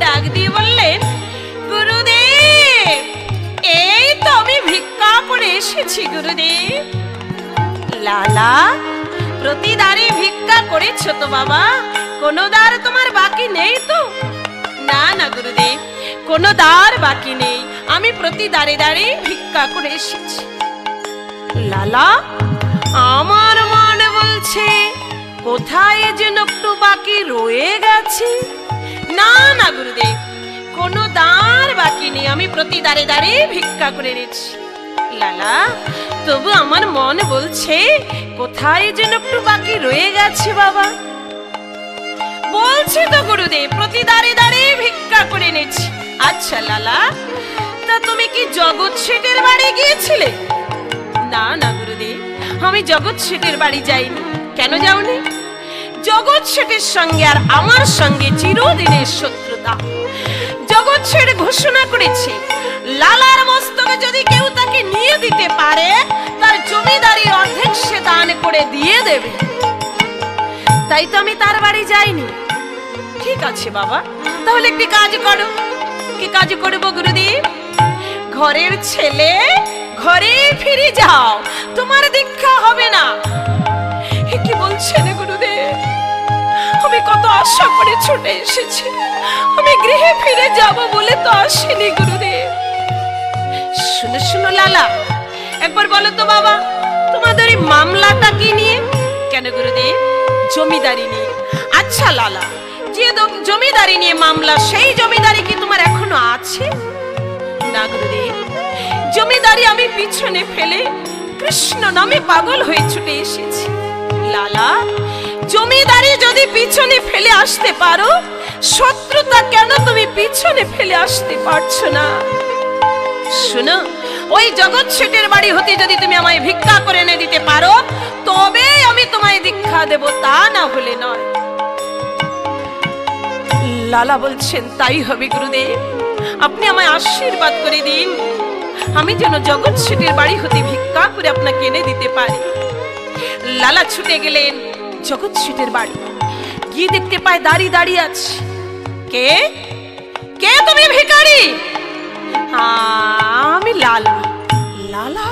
ডাক দিয়ে বললেন, গুরুদেব, এই তো আমি ভিক্ষা করে এসেছি গুরুদেব। লালা, প্রতি দ্বারে ভিক্ষা করেছো তো বাবা? কোনো দ্বার তোমার বাকি নেই তো? না না গুরুদেব, কোনো দ্বার বাকি নেই, আমি প্রতি দ্বারে দ্বারে ভিক্ষা করে এসেছি। লালা, আমার মনে বলছে কোথায় যেন একটু বাকি রয়ে গেছে। না না গুরুদেব, কোনো দ্বার বাকি নেই, আমি প্রতি দ্বারে দ্বারে ভিক্ষা করে এনেছি। লালা, তবু আমার মন বলছে কোথায় যেন একটু বাকি রয়ে গেছে বাবা। বলছি তো গুরুদেব, প্রতি দ্বারে দ্বারে ভিক্ষা করে এনেছি। আচ্ছা লালা, তা তুমি কি জগৎ শেঠের বাড়ি গিয়েছিলে? না না গুরুদেব, আমি জগৎ শেঠের বাড়ি যাইনি। কেন যাওনি? জগৎ শেঠের সঙ্গে আর আমার সঙ্গে চিরদিনের শত্রুতা। জগৎ শেঠ ঘোষণা করেছে, লালার মস্তকে যদি কেউ তাকে নিয়ে দিতে পারে, তার জমিদারি অর্ধেক সে দান করে দিয়ে দেবে। তাই তো আমি তার বাড়ি যাইনি। ঠিক আছে বাবা, তাহলে একটি কাজ করো। কি কাজ করবো গুরুদেব? ঘরের ছেলে ঘরে ফিরে যাও, তোমার দীক্ষা হবে না। কি বলছেন গুরুদেব? আমি কত আশা করে ছুটে এসেছি, আমি গৃহে ফিরে যাব বলে তো আসিনি গুরুদেব। শুনো শুনো লালা, একবার বলো তো বাবা, তোমাদের এই মামলাটা কি নিয়ে? কেন গুরুদেব? জমিদারি নিয়ে। আচ্ছা লালা, যে জমিদারি নিয়ে মামলা, সেই জমিদারি কি তোমার এখনো আছে? না গুরুদেব, জমিদারি আমি পিছনে ফেলে কৃষ্ণ নামে পাগল হয়ে ছুটে এসেছি। লালা, জমিদারি যদি পিছনে ফেলে আসতে পারো, শত্রুতা কেন তুমি পিছনে ফেলে আসতে পারছো না? শোনো, ওই জগৎ শেঠের বাড়ি হতে যদি তুমি আমায় ভিক্ষা করে এনে দিতে পারো, তবে আমি তোমায় দীক্ষা দেব, তা না হলে নয়। লালা বলছেন, তাই হবে গুরুদেব, আপনি আমায় আশীর্বাদ করে দিন, আমি যেন জগৎ শেঠের বাড়ি হতে ভিক্ষা করে আপনাকে এনে দিতে পারি। লালা ছুটে গেলেন জগৎ শেঠের বাড়ি। গিয়ে দেখতে পায় দাঁড়িয়ে দাঁড়িয়ে আছে। কে? কে তুমি ভিখারি? আমি লালা। লালা?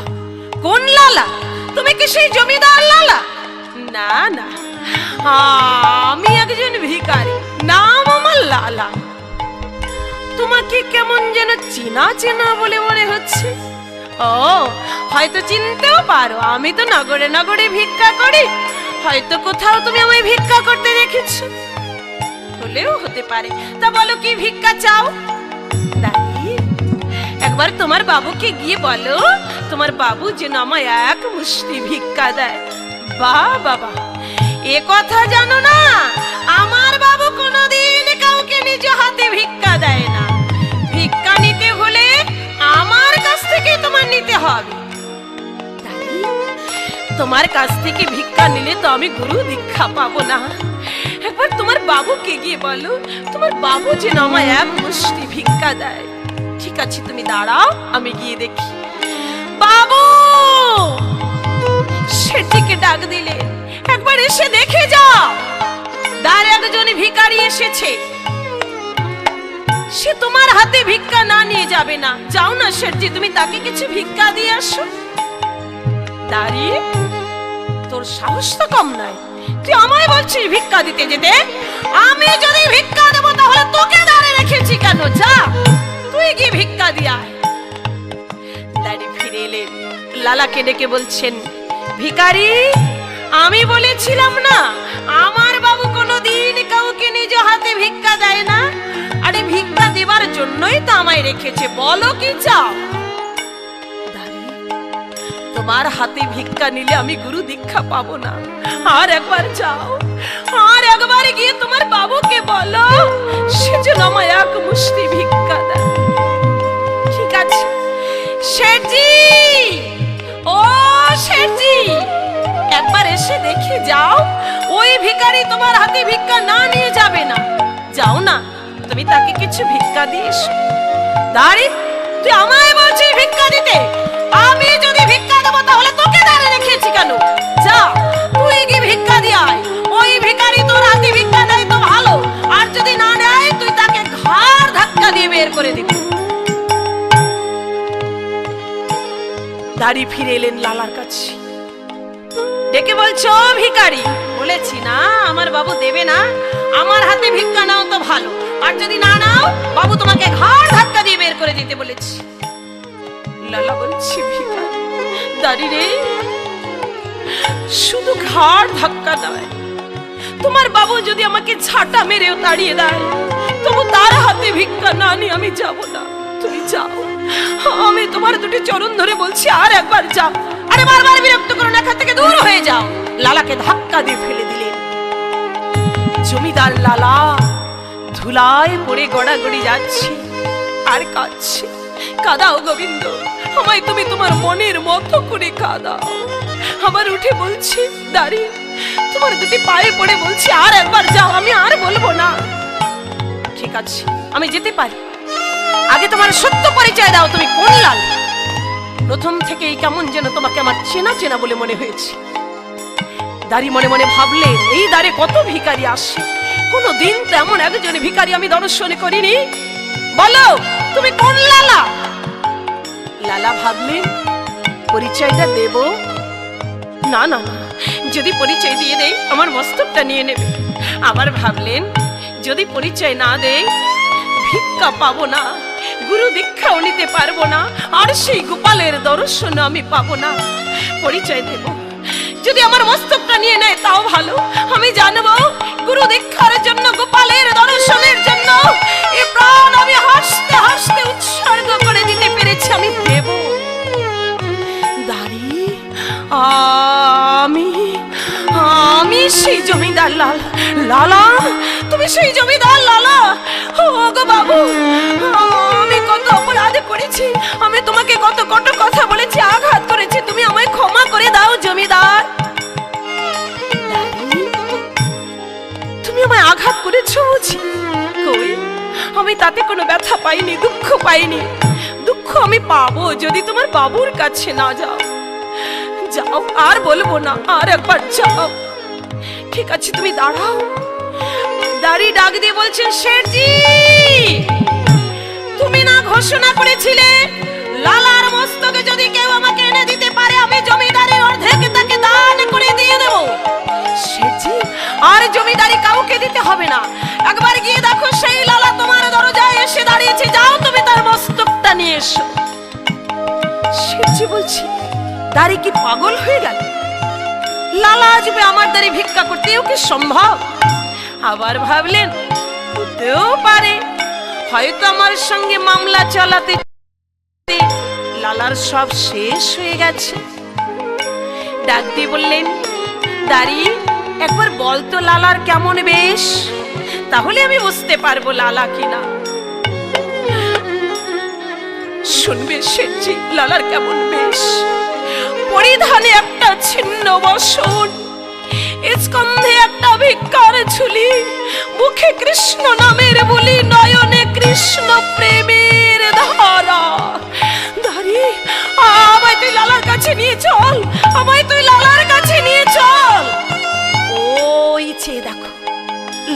কোন লালা? তুমি কি সেই জমিদার লালা? না না, আমি একজন ভিখারি, নাম আমার লালা। তোমাকে কেমন যেন চেনা চেনা বলে মনে হচ্ছে। ও, হয়তো চিনতেও পারো, আমি তো নগরে নগরে ভিক্ষা করি, হয়তো কোথাও তুমি আমায় ভিক্ষা করতে দেখেছো। হলেও হতে পারে। তা বলো, কি ভিক্ষা চাও? দাঁড়িয়ে একবার তোমার বাবুকে গিয়ে বলো, তোমার বাবু যেন আমায় এক মুষ্টি ভিক্ষা দেয়। বাহ বাবা, এ কথা জানো না, আমার বাবু কোনোদিন কাউকে নিজ হাতে ভিক্ষা দেয় না। ভিক্ষা নিতে হলে আমার কাছ থেকে তোমার নিতে হবে। তোমার কাছ থেকে ভিক্ষা নিলে তো আমি গুরু দীক্ষা পাবো না। একবার তোমার বাবুকে গিয়ে বলো, তোমার বাবু যেন আমায় এক মুষ্টি ভিক্ষা দেয়। ঠিক আছে, তুমি দাঁড়াও, আমি গিয়ে দেখি। বাবু! সেটিকে ডাক দিলে, একবার এসে দেখে যাও, দ্বারে একজন ভিখারি এসেছে। সে তোমার হাতে ভিক্ষা না নিয়ে যাবে না। যাও না শেঠজি, তুমি তাকে কিছু ভিক্ষা দিয়ে আসো। দাঁড়িয়ে, তোর সাহস তো কম নয়, তুই আমায় বলছিস ভিক্ষা দিতে যেতে? আমি যদি ভিক্ষা দেবো তাহলে তোকে দাঁড়িয়ে রেখেছি কেন? যা, তুই গিয়ে ভিক্ষা দিয়ে আয়। দাঁড়িয়ে ফিরে এলেন, লালাকে ডেকে বলছেন, ভিখারি, আমি বলেছিলাম না আমার বাবু কোনোদিন কাউকে নিজ হাতে ভিক্ষা দেয় না? আরে ভিক্ষা দেবার জন্যই তো আমায় রেখেছে, বলো কি চাও? তোমার হাতে ভিক্ষা নিলে আমি গুরু দীক্ষা পাবো না। আর একবার যাও, আর একবার গিয়ে তোমার বাবুকে বলো, সে যেন আমায় এক মুষ্টি ভিক্ষা দেয়। ঠিক আছে শেঠজি, ও শেঠজি, একবার এসে দেখে যাও, ওই ভিখারি তোমার হাতে ভিক্ষা না নিয়ে যাবে না। যাও না, তুমি তাকে কিছু ভিক্ষা দিয়ে এসো। দাঁড়ি, তুই আমায় বলছিস ভিক্ষা দিতে? আমি যদি ভিক্ষা দেবো তাহলে তো দাঁড়ে রেখেছি কেন? যা তুই গিয়ে ভিক্ষা দিয়ে আয়। ওই ভিখারি তোর হাতে ভিক্ষা দেয় তো ভালো, আর যদি না দেয় তুই তাকে ঘাড় ধাক্কা দিয়ে বের করে দিবি। দাঁড়ি ফিরে এলেন লালার কাছে, ডেকে বলছো ভিখারি, বলেছি না আমার বাবু দেবে না, আমার হাতে ভিক্ষা নাও তো ভালো, আর যদি না নাও বাবু তোমাকে ঘাড় ধাক্কা দিয়ে বের করে দিতে বলেছি। লালা বলছি ভিখারি, দাঁড়ি রে, শুধু ঘাড় ধাক্কা দেয়, তোমার বাবু যদি আমাকে ঝাঁটা মেরেও তাড়িয়ে দেয় তবু তার হাতে ভিক্ষা না নিয়ে আমি যাব না। তুমি যাও, আমি তোমার দুটি চরণ ধরে বলছি আর একবার যাও। আরে বারবার বিরক্ত করো না, এখান থেকে দূর হয়ে যাও। লালাকে ধাক্কা দিয়ে ফেলে দিলেন। জমিদার লালা ধুলায় পড়ে গড়াগড়ি যাচ্ছে আর কাঁদছে। কাঁদাও গোবিন্দ, আমায় তুমি তোমার মনের মতো করে কাঁদাও। আবার উঠে বলছি, দাঁড়িয়ে তোমার দুটি পায়ে পড়ে বলছি আর একবার যাও, আমি আর বলবো না। ঠিক আছে, আমি যেতে পারি, আগে তোমার সত্য পরিচয় দাও, তুমি কোন লাল? প্রথম থেকেই কেমন যেন তোমাকে আমার চেনা চেনা বলে মনে হয়েছে। দাঁড়ি মনে মনে ভাবলেন, এই দ্বারে কত ভিখারি আসে, কোনদিন তেমন একজন ভিখারি আমি দর্শন করিনি। বলো তুমি কোন লালা? লালা ভাবলেন পরিচয়টা দেব না, না না, যদি পরিচয় দিয়ে দেই আমার মস্তকটা নিয়ে নেবে। আবার ভাবলেন যদি পরিচয় না দেই ভিক্ষা পাবো না, গুরু দীক্ষাও নিতে পারবো না, আর সেই গোপালের দর্শন আমি পাবো না। পরিচয় দেব, যদি আমার মস্তকটা নিয়ে নেয় তাও ভালো, আমি জানবো গুরু দীক্ষার জন্য, গোপালের দর্শনের জন্য এই প্রাণ আমি হাসতে হাসতে উৎসর্গ করে দিতে পেরেছি, আমি দেব। দাঁড়ি আমি সেই জমিদার লালা। লালা তুমি সেই জমিদার লালা? ও গো বাবু, আমি কত অপরাধ করেছি, আমি তোমাকে কত কত কথা বলেছি, আঘাত করেছি, তুমি আমায় ক্ষমা করে দাও জমিদার। তুমি আমায় আঘাত করেছো বুঝি? কই, আমি তাতে কোনো ব্যথা পাইনি, দুঃখ পাইনি। দুঃখ আমি পাবো যদি তোমার বাবুর কাছে না যাও। যাও, আর বলবো না, আর একবার যাও। ঠিক আছে তুমি দাঁড়াও। দাঁড়ি ডাক দিয়ে বলছেন, শেঠজি তুমি না ঘোষণা করেছিলে লালার মস্তকে যদি কেউ আমাকে এনে দিতে পারে আমি জমিদারের অর্ধেক তাকে দান করে দিয়ে দেব। শেঠজি আর জমিদারি কাউকে দিতে হবে না, একবার গিয়ে দেখো সেই লালা তোমার দরজায় এসে দাঁড়িয়েছে, যাও তুমি তার মস্তকটা নিয়ে এসো। শেঠজি বলছি, দাঁড়ি কি পাগল হয়ে গেল? লালা আসবে আমার দ্বারে ভিক্ষা করতে, ও কি সম্ভব? আবার ভাবলেন হতেও পারে, হয়তো আমার সঙ্গে মামলা চালাতে লালার সব শেষ হয়ে গেছে। ডাক দিয়ে বললেন, দাঁড়ি একবার বলতো লালার কেমন বেশ, তাহলে আমি বুঝতে পারবো লালা কিনা। শুনবে শেঠজি লালার কেমন বেশ? পরিধানে একটা ছিন্ন বসন, স্কন্ধে একটা ভিক্ষার ঝুলি, মুখে কৃষ্ণ নামের বলি, নয়নে কৃষ্ণ প্রেমের ধারা। দাঁড়িয়ে আমায় তুই লালার কাছে নিয়ে চল, আমায় তুই লালার কাছে নিয়ে চল। ওই চেয়ে দেখো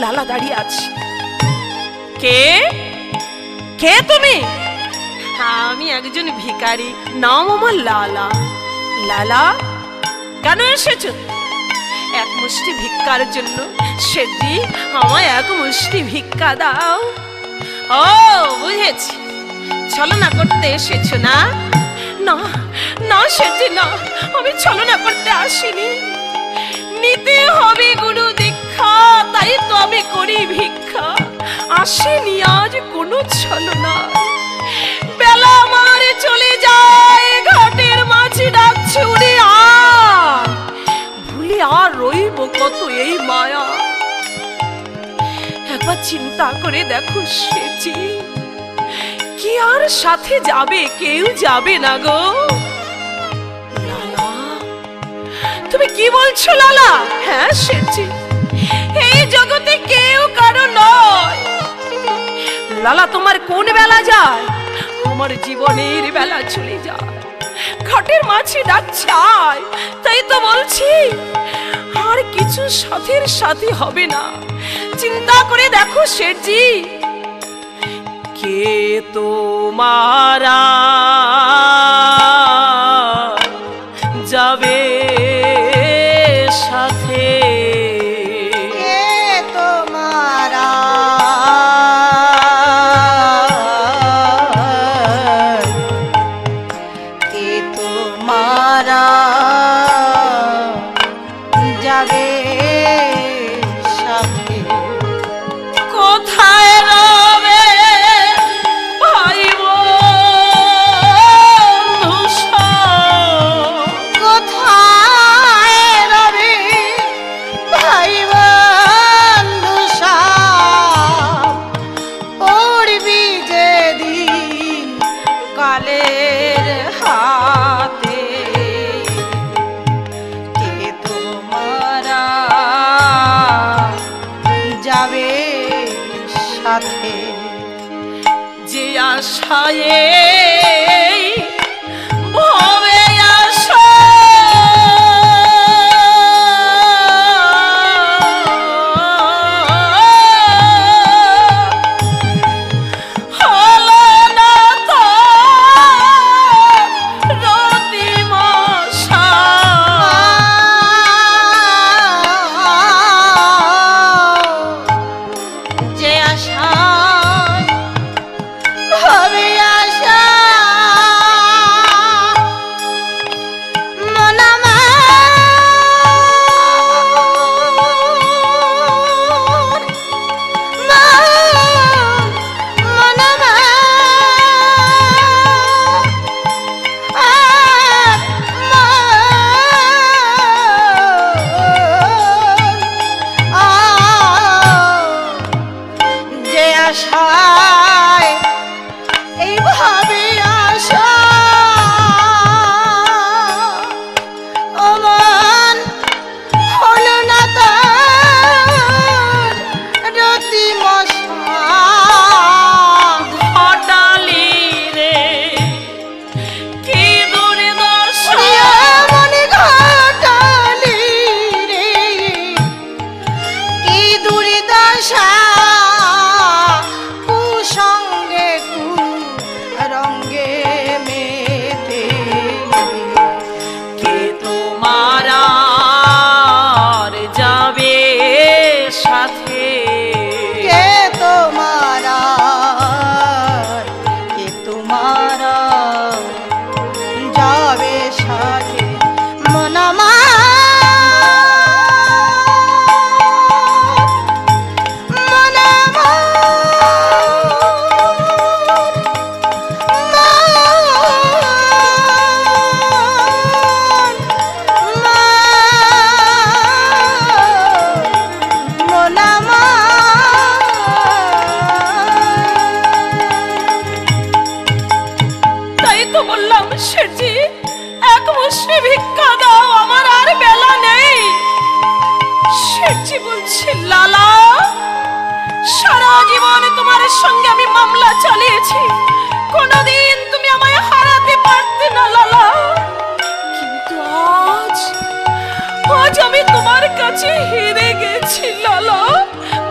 লালা দাঁড়িয়ে আছে। কে কে তুমি? আমি একজন ভিখারি, নাম আমার লালা। লালা কেন এসেছো? এক মুষ্টি ভিক্ষার জন্য। শেঠজি আমায় এক মুষ্টি ভিক্ষা দাও। ও বুঝেছি, ছলনা করতে এসেছো না? না না শেঠজি না, আমি ছলনা করতে আসিনি, নিতে হবে গুরু দীক্ষা, তাই তো আমি করি ভিক্ষা। আসেনি আজ কোনো ছলনা। বেলা আমার চলে যায়, ঘাটের মাঝি ডাকছে উড়ে আয়, ভুলে আর রইব কত এই মায়া। একবার চিন্তা করে দেখো শেঠজি, কি আর সাথে যাবে? কেউ যাবে না গো। লালা তুমি কি বলছো লালা? হ্যাঁ শেঠজি, এই জগতে কেউ কারো নয়। লালা তোমার কোন বেলা যায়? আমার জীবনের বেলা চলে যায়, ঘাটের মাছি ডাকছে আয়, তাই তো বলছি আর কিছু সাথের সাথে হবে না। চিন্তা করে দেখো শেঠজি, কে তোমারা যাবে সাথে, কে তোমারা কে তোমারা যাবে সাথে, কোথায় রবে ভাই বন্ধু সব? কোথায় রবে ভাই বন্ধু সব, পড়বি যেদিন কালের হাতে, কে তোমারা যাবে সাথে, যে আশায় ভবে আশা হলো না তো রতিমশা। যে আশায় হবে আশা, মন আমার, মন যে আশায় এইভাবে আশা, অমন হলো না তার রতিমশা, ঘটালি রে কি দুর্দশা, মনে ঘটালি রে কি দুর্দশা, কুসঙ্গে কুরঙ্গে মেতে, কে তোমারা যাবে সাথে, কে তোমারা কে তোমারা যাবে সাথে, মন আমার, মন তাই তো বললাম শেঠজি এক মুষ্টি ভিক্ষা দাও, আমার আর বেলা নেই। শেঠজি বলছে লালা, সারা জীবন তোমার সঙ্গে আমি মামলা চালিয়েছি, কোনদিন তুমি আমায় হারাতে পারতে না লালা, কিন্তু আজ আজ আমি তোমার কাছে হেরে গেছি লালা।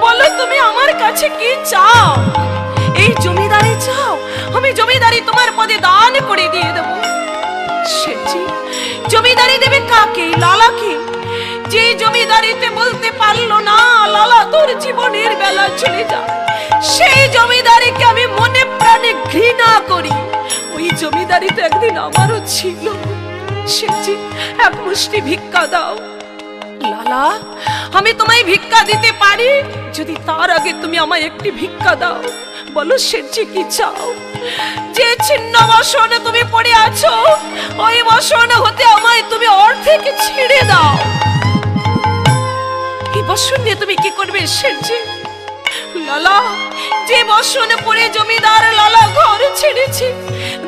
বলো তুমি আমার কাছে কি চাও? এই জমিদারি চাও? আমি জমিদারি তোমার পদে দান করে দিয়ে দেব। শেঠজি জমিদারি দেবে কাকে? লালাকে। যে জমিদারিতে বলতে পারলো না লালা তোর জীবনের বেলা চলে যা, সেই জমিদারিকে আমি মনে প্রাণে ঘৃণা করি। ওই জমিদারি তো একদিন আমারও ছিল। শেঠজি এক মুষ্টি ভিক্ষা দাও। লালা আমি তোমায় ভিক্ষা দিতে পারি, যদি তার আগে তুমি আমায় একটি ভিক্ষা দাও। বলো শেঠজি কি চাও? যে ছিন্ন বসনে তুমি পড়ে আছো, ওই বসন হতে আমায় তুমি অর্ধেক ছেড়ে দাও। এই বসন নিয়ে তুমি কি করবে শেঠজি? লালা যে বসন পরে জমিদার লালা ঘর ছেড়েছি,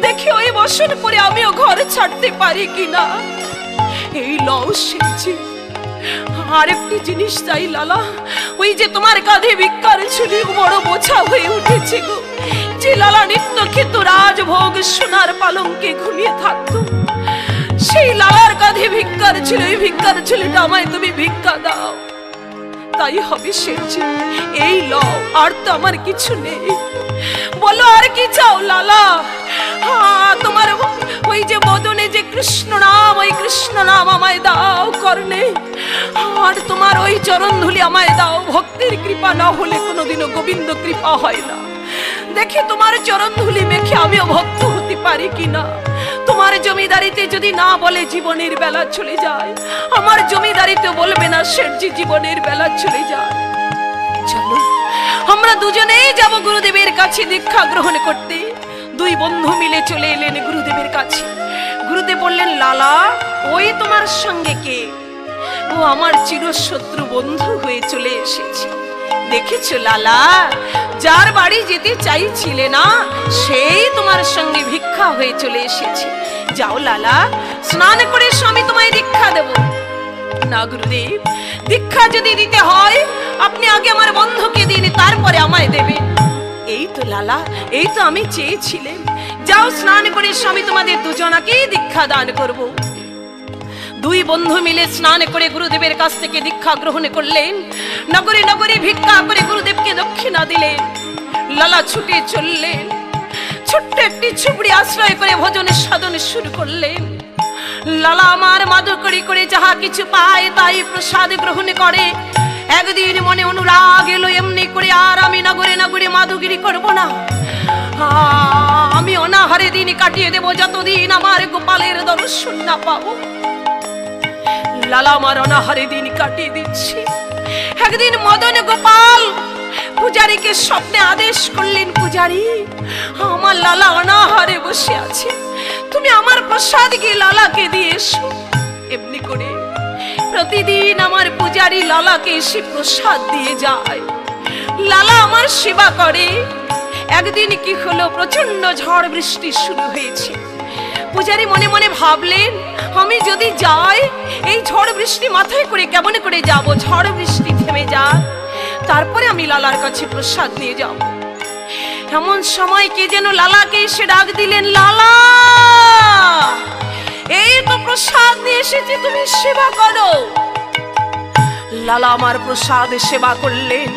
দেখি ওই বসন পরে আমিও ঘর ছাড়তে পারি কিনা। এই লও শেঠজি। আর একটি জিনিস চাই লালা, ওই যে তোমার কাঁধে ভিক্ষার ঝুলি বড় বোঝা হয়ে উঠেছে গো, যে লালা নিত্য খেত রাজভোগ সোনার পালঙ্কে ঘুমিয়ে থাকতো, সেই লালার কাঁধে ভিক্ষার ছিল, এই ভিক্ষার ছেলেটা আমায় তুমি ভিক্ষা দাও। তাই হবে শেঠজি, এই লও, আর তো আমার কিছু নেই। বলো আর কি চাও লালা? তোমার ওই যে বদনে যে কৃষ্ণ নাম, ওই কৃষ্ণ নাম আমায় দাও কর্ণে, আর তোমার ওই চরণ ধুলি আমায় দাও। ভক্তির কৃপা না হলে কোনোদিনও গোবিন্দ কৃপা হয় না। দেখি তোমার চরণ ধুলি মেখে আমিও ভক্ত হতে পারি কিনা। তোমার জমিদারিতে যদি না বলে জীবনের বেলা চলে যায়, আমার জমিদারিতে বলবে না শেঠজি জীবনের বেলা চলে যায়। চলো আমরা দুজনেই যাব গুরুদেবের কাছে দীক্ষা গ্রহণ করতে। দুই বন্ধু মিলে চলে এলেন গুরুদেবের কাছে। গুরুদেব বললেন, লালা ওই তোমার সঙ্গে কে? ও আমার চিরশত্রু বন্ধু হয়ে চলে এসেছে। দেখেছো লালা, যার বাড়ি যেতে চাইছিলে না সেই তোমার সঙ্গে ভিক্ষা হয়ে চলে এসেছে। যাও লালা, স্নান করে স্বামী তোমায় দীক্ষা দেব। না গুরুদেব, দীক্ষা যদি দিতে হয় আপনি আগে আমার বন্ধুকে দিন, তারপরে আমায় দেবে। এই তো লালা, এই তো আমি চেয়েছিলাম। যাও স্নান করে স্বামী তোমাদের দুজনাকেই দীক্ষা দান করব। দুই বন্ধু মিলে স্নান করে গুরুদেবের কাছ থেকে দীক্ষা গ্রহণ করলেন। নগরে নগরে ভিক্ষা করে গুরুদেবকে দক্ষিণা দিলেন। লালা ছুটে চললেন, ছোট্ট একটি ঝুপড়ি আশ্রয় করে ভজনের সাধন শুরু করলেন। লালা আমার মাদুকড়ি করে যাহা কিছু পায় তাই প্রসাদ গ্রহণ করে। একদিন মনে অনুরাগ এলো, এমনি করে আর আমি নগরে নগরে মাদুগিরি করব না। আমি অনাহারে দিন কাটিয়ে দেব যতদিন আমার গোপালের দর্শন না পাবো। লালা আমার অনাহারে দিন কাটিয়ে দিচ্ছে। একদিন মদন গোপাল পূজারীকে স্বপ্নে আদেশ করলেন, পূজারী আমার লালা অনাহারে বসে আছে, তুমি আমার প্রসাদ গিয়ে লালাকে দিয়ে এসো। এমনি করে প্রতিদিন আমার পূজারী লালাকে এসে প্রসাদ দিয়ে যায়। লালা আমার সেবা করে। একদিন কি হলো, প্রচন্ড ঝড় বৃষ্টি শুরু হয়েছে। পূজারী মনে মনে ভাবলেন, আমি যদি যাই এই ঝড় বৃষ্টি মাথায় করে কেমন করে যাব? ঝড় বৃষ্টি থেমে যাক, তারপরে আমি লালার কাছে প্রসাদ নিয়ে যাব। এমন সময় কে যেন লালাকে এসে ডাক দিলেন, লালা এই তো প্রসাদ নিয়ে এসেছি, তুমি সেবা করো। লালা আমার প্রসাদ সেবা করলেন।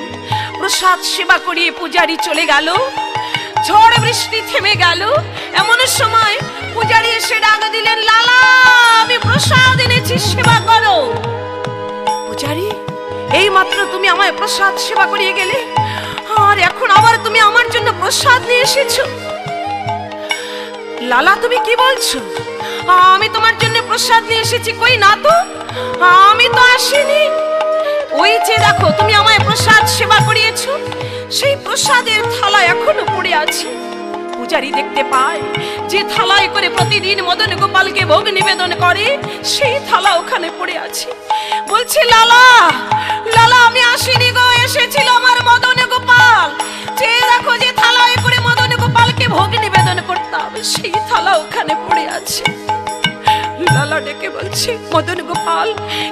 প্রসাদ সেবা করিয়ে পূজারী চলে গেল। ঝড় বৃষ্টি থেমে গেল। এমন সময় পূজারী এসে ডাক দিলেন, লালা আমি প্রসাদ এনেছি, সেবা করো। পূজারী, এই মাত্র তুমি আমায় প্রসাদ সেবা করিয়ে গেলে, আর এখন আবার তুমি আমার জন্য প্রসাদ নিয়ে এসেছো? লালা তুমি কি বলছো? আমি তোমার জন্য প্রসাদ নিয়ে এসেছি? কই না তো, আমি তো আসিনি। ওই যে দেখো, তুমি আমায় প্রসাদ সেবা করিয়েছো, সেই প্রসাদের থালা এখনো পড়ে আছে। পূজারী দেখতে পায় যে থালায় করে প্রতিদিন মদন গোপালকে ভোগ নিবেদন করে, সেই থালা ওখানে পড়ে আছে। বলছে, লালা লালা আমি আসিনি গো, এসেছিল আমার মদন গোপাল। যে দেখো, যে থালায় করে মদন গোপালকে ভোগ নিবেদন করতাম, সেই থালা ওখানে পড়ে আছে। লালা ডেকে বলছে, মদন গোপাল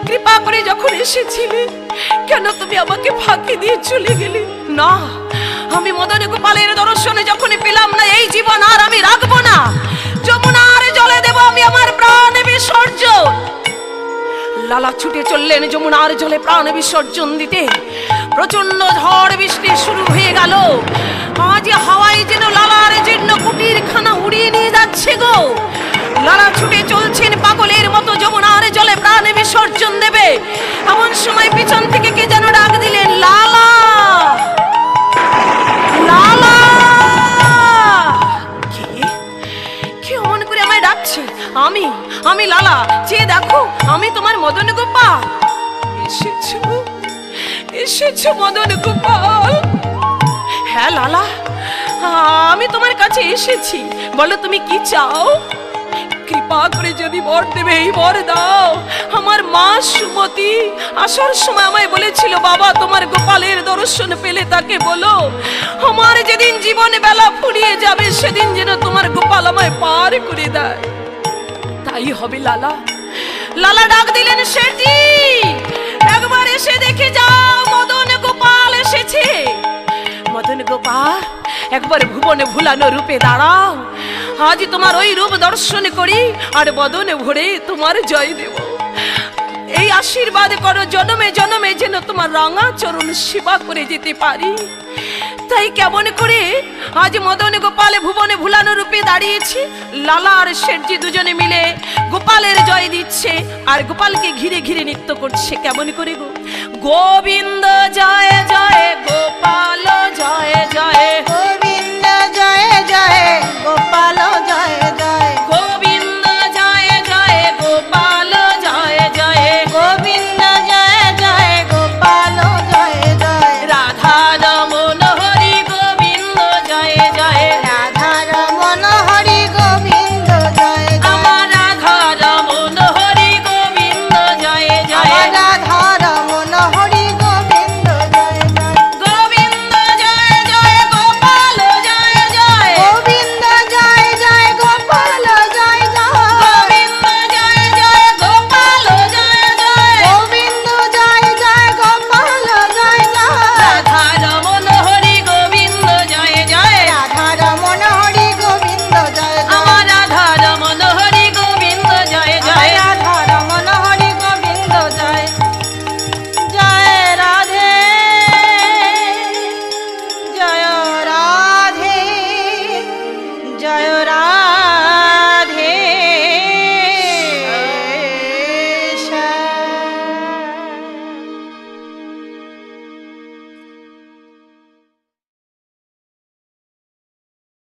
কৃপা করে যখন এসেছিলে, কেন তুমি আমাকে ফাঁকি দিয়ে চলে গেলে? না, আমি মদন গোপালের দর্শনে যখন পেলাম না, এই জীবন আর আমি রাখবো না। যমুনার জলে দেব আমি আমার প্রাণ বিসর্জন। লালা ছুটে চললেন যমুনার জলে প্রাণ বিসর্জন দিতে। প্রচন্ড ঝড় বৃষ্টি শুরু হয়ে গেল। আজ হাওয়ায় যেন লালার জীর্ণ কুটির খানা উড়িয়ে নিয়ে যাচ্ছে গো। লালা ছুটে চলছেন পাগলের মতো যমুনার জলে প্রাণ বিসর্জন দেবে। এমন সময় পিছন থেকে কে যেন ডাক দিলেন, লালা লালা। কে অমন করে আমায় ডাকছে? আমি লালা, চেয়ে দেখো আমি তোমার মদন গোপাল। এসেছো মদন গোপাল? হ্যাঁ লালা, আমি তোমার কাছে এসেছি। বলো তুমি কি চাও? কৃপা করে যদি বর দেবে, এই বর দাও। আমার মা সুমতি আসার সময় আমায় বলেছিল, বাবা তোমার গোপালের দর্শন পেলে তাকে বলো আমার যেদিন জীবন বেলা ফুরিয়ে যাবে, সেদিন যেন তোমার গোপাল আমায় পার করে দেয়। তাই হবে লালা। লালা ডাক দিলেন, শেঠজি একবার এসে দেখে যাও, মদন গোপাল এসেছে। মদন গোপাল একবার ভুবনে ভুলানো রূপে দাঁড়াও। আজ তোমার ওই রূপ দর্শন করি আর বদনে ভরে তোমার জয় দেব। এই আশীর্বাদ করো জনমে জনমে যেন তোমার রাঙা চরণ সেবা করে যেতে পারি। তাই কেমন করে আজ মদন গোপাল ভুবনে ভুলানো রূপে দাঁড়িয়েছে। লালা আর শেঠজি দুজনে মিলে গোপালের জয় দিচ্ছে আর গোপালকে ঘিরে ঘিরে নৃত্য করছে। কেমন করে গো? গোবিন্দ জয় জয় গোপাল জয় জয়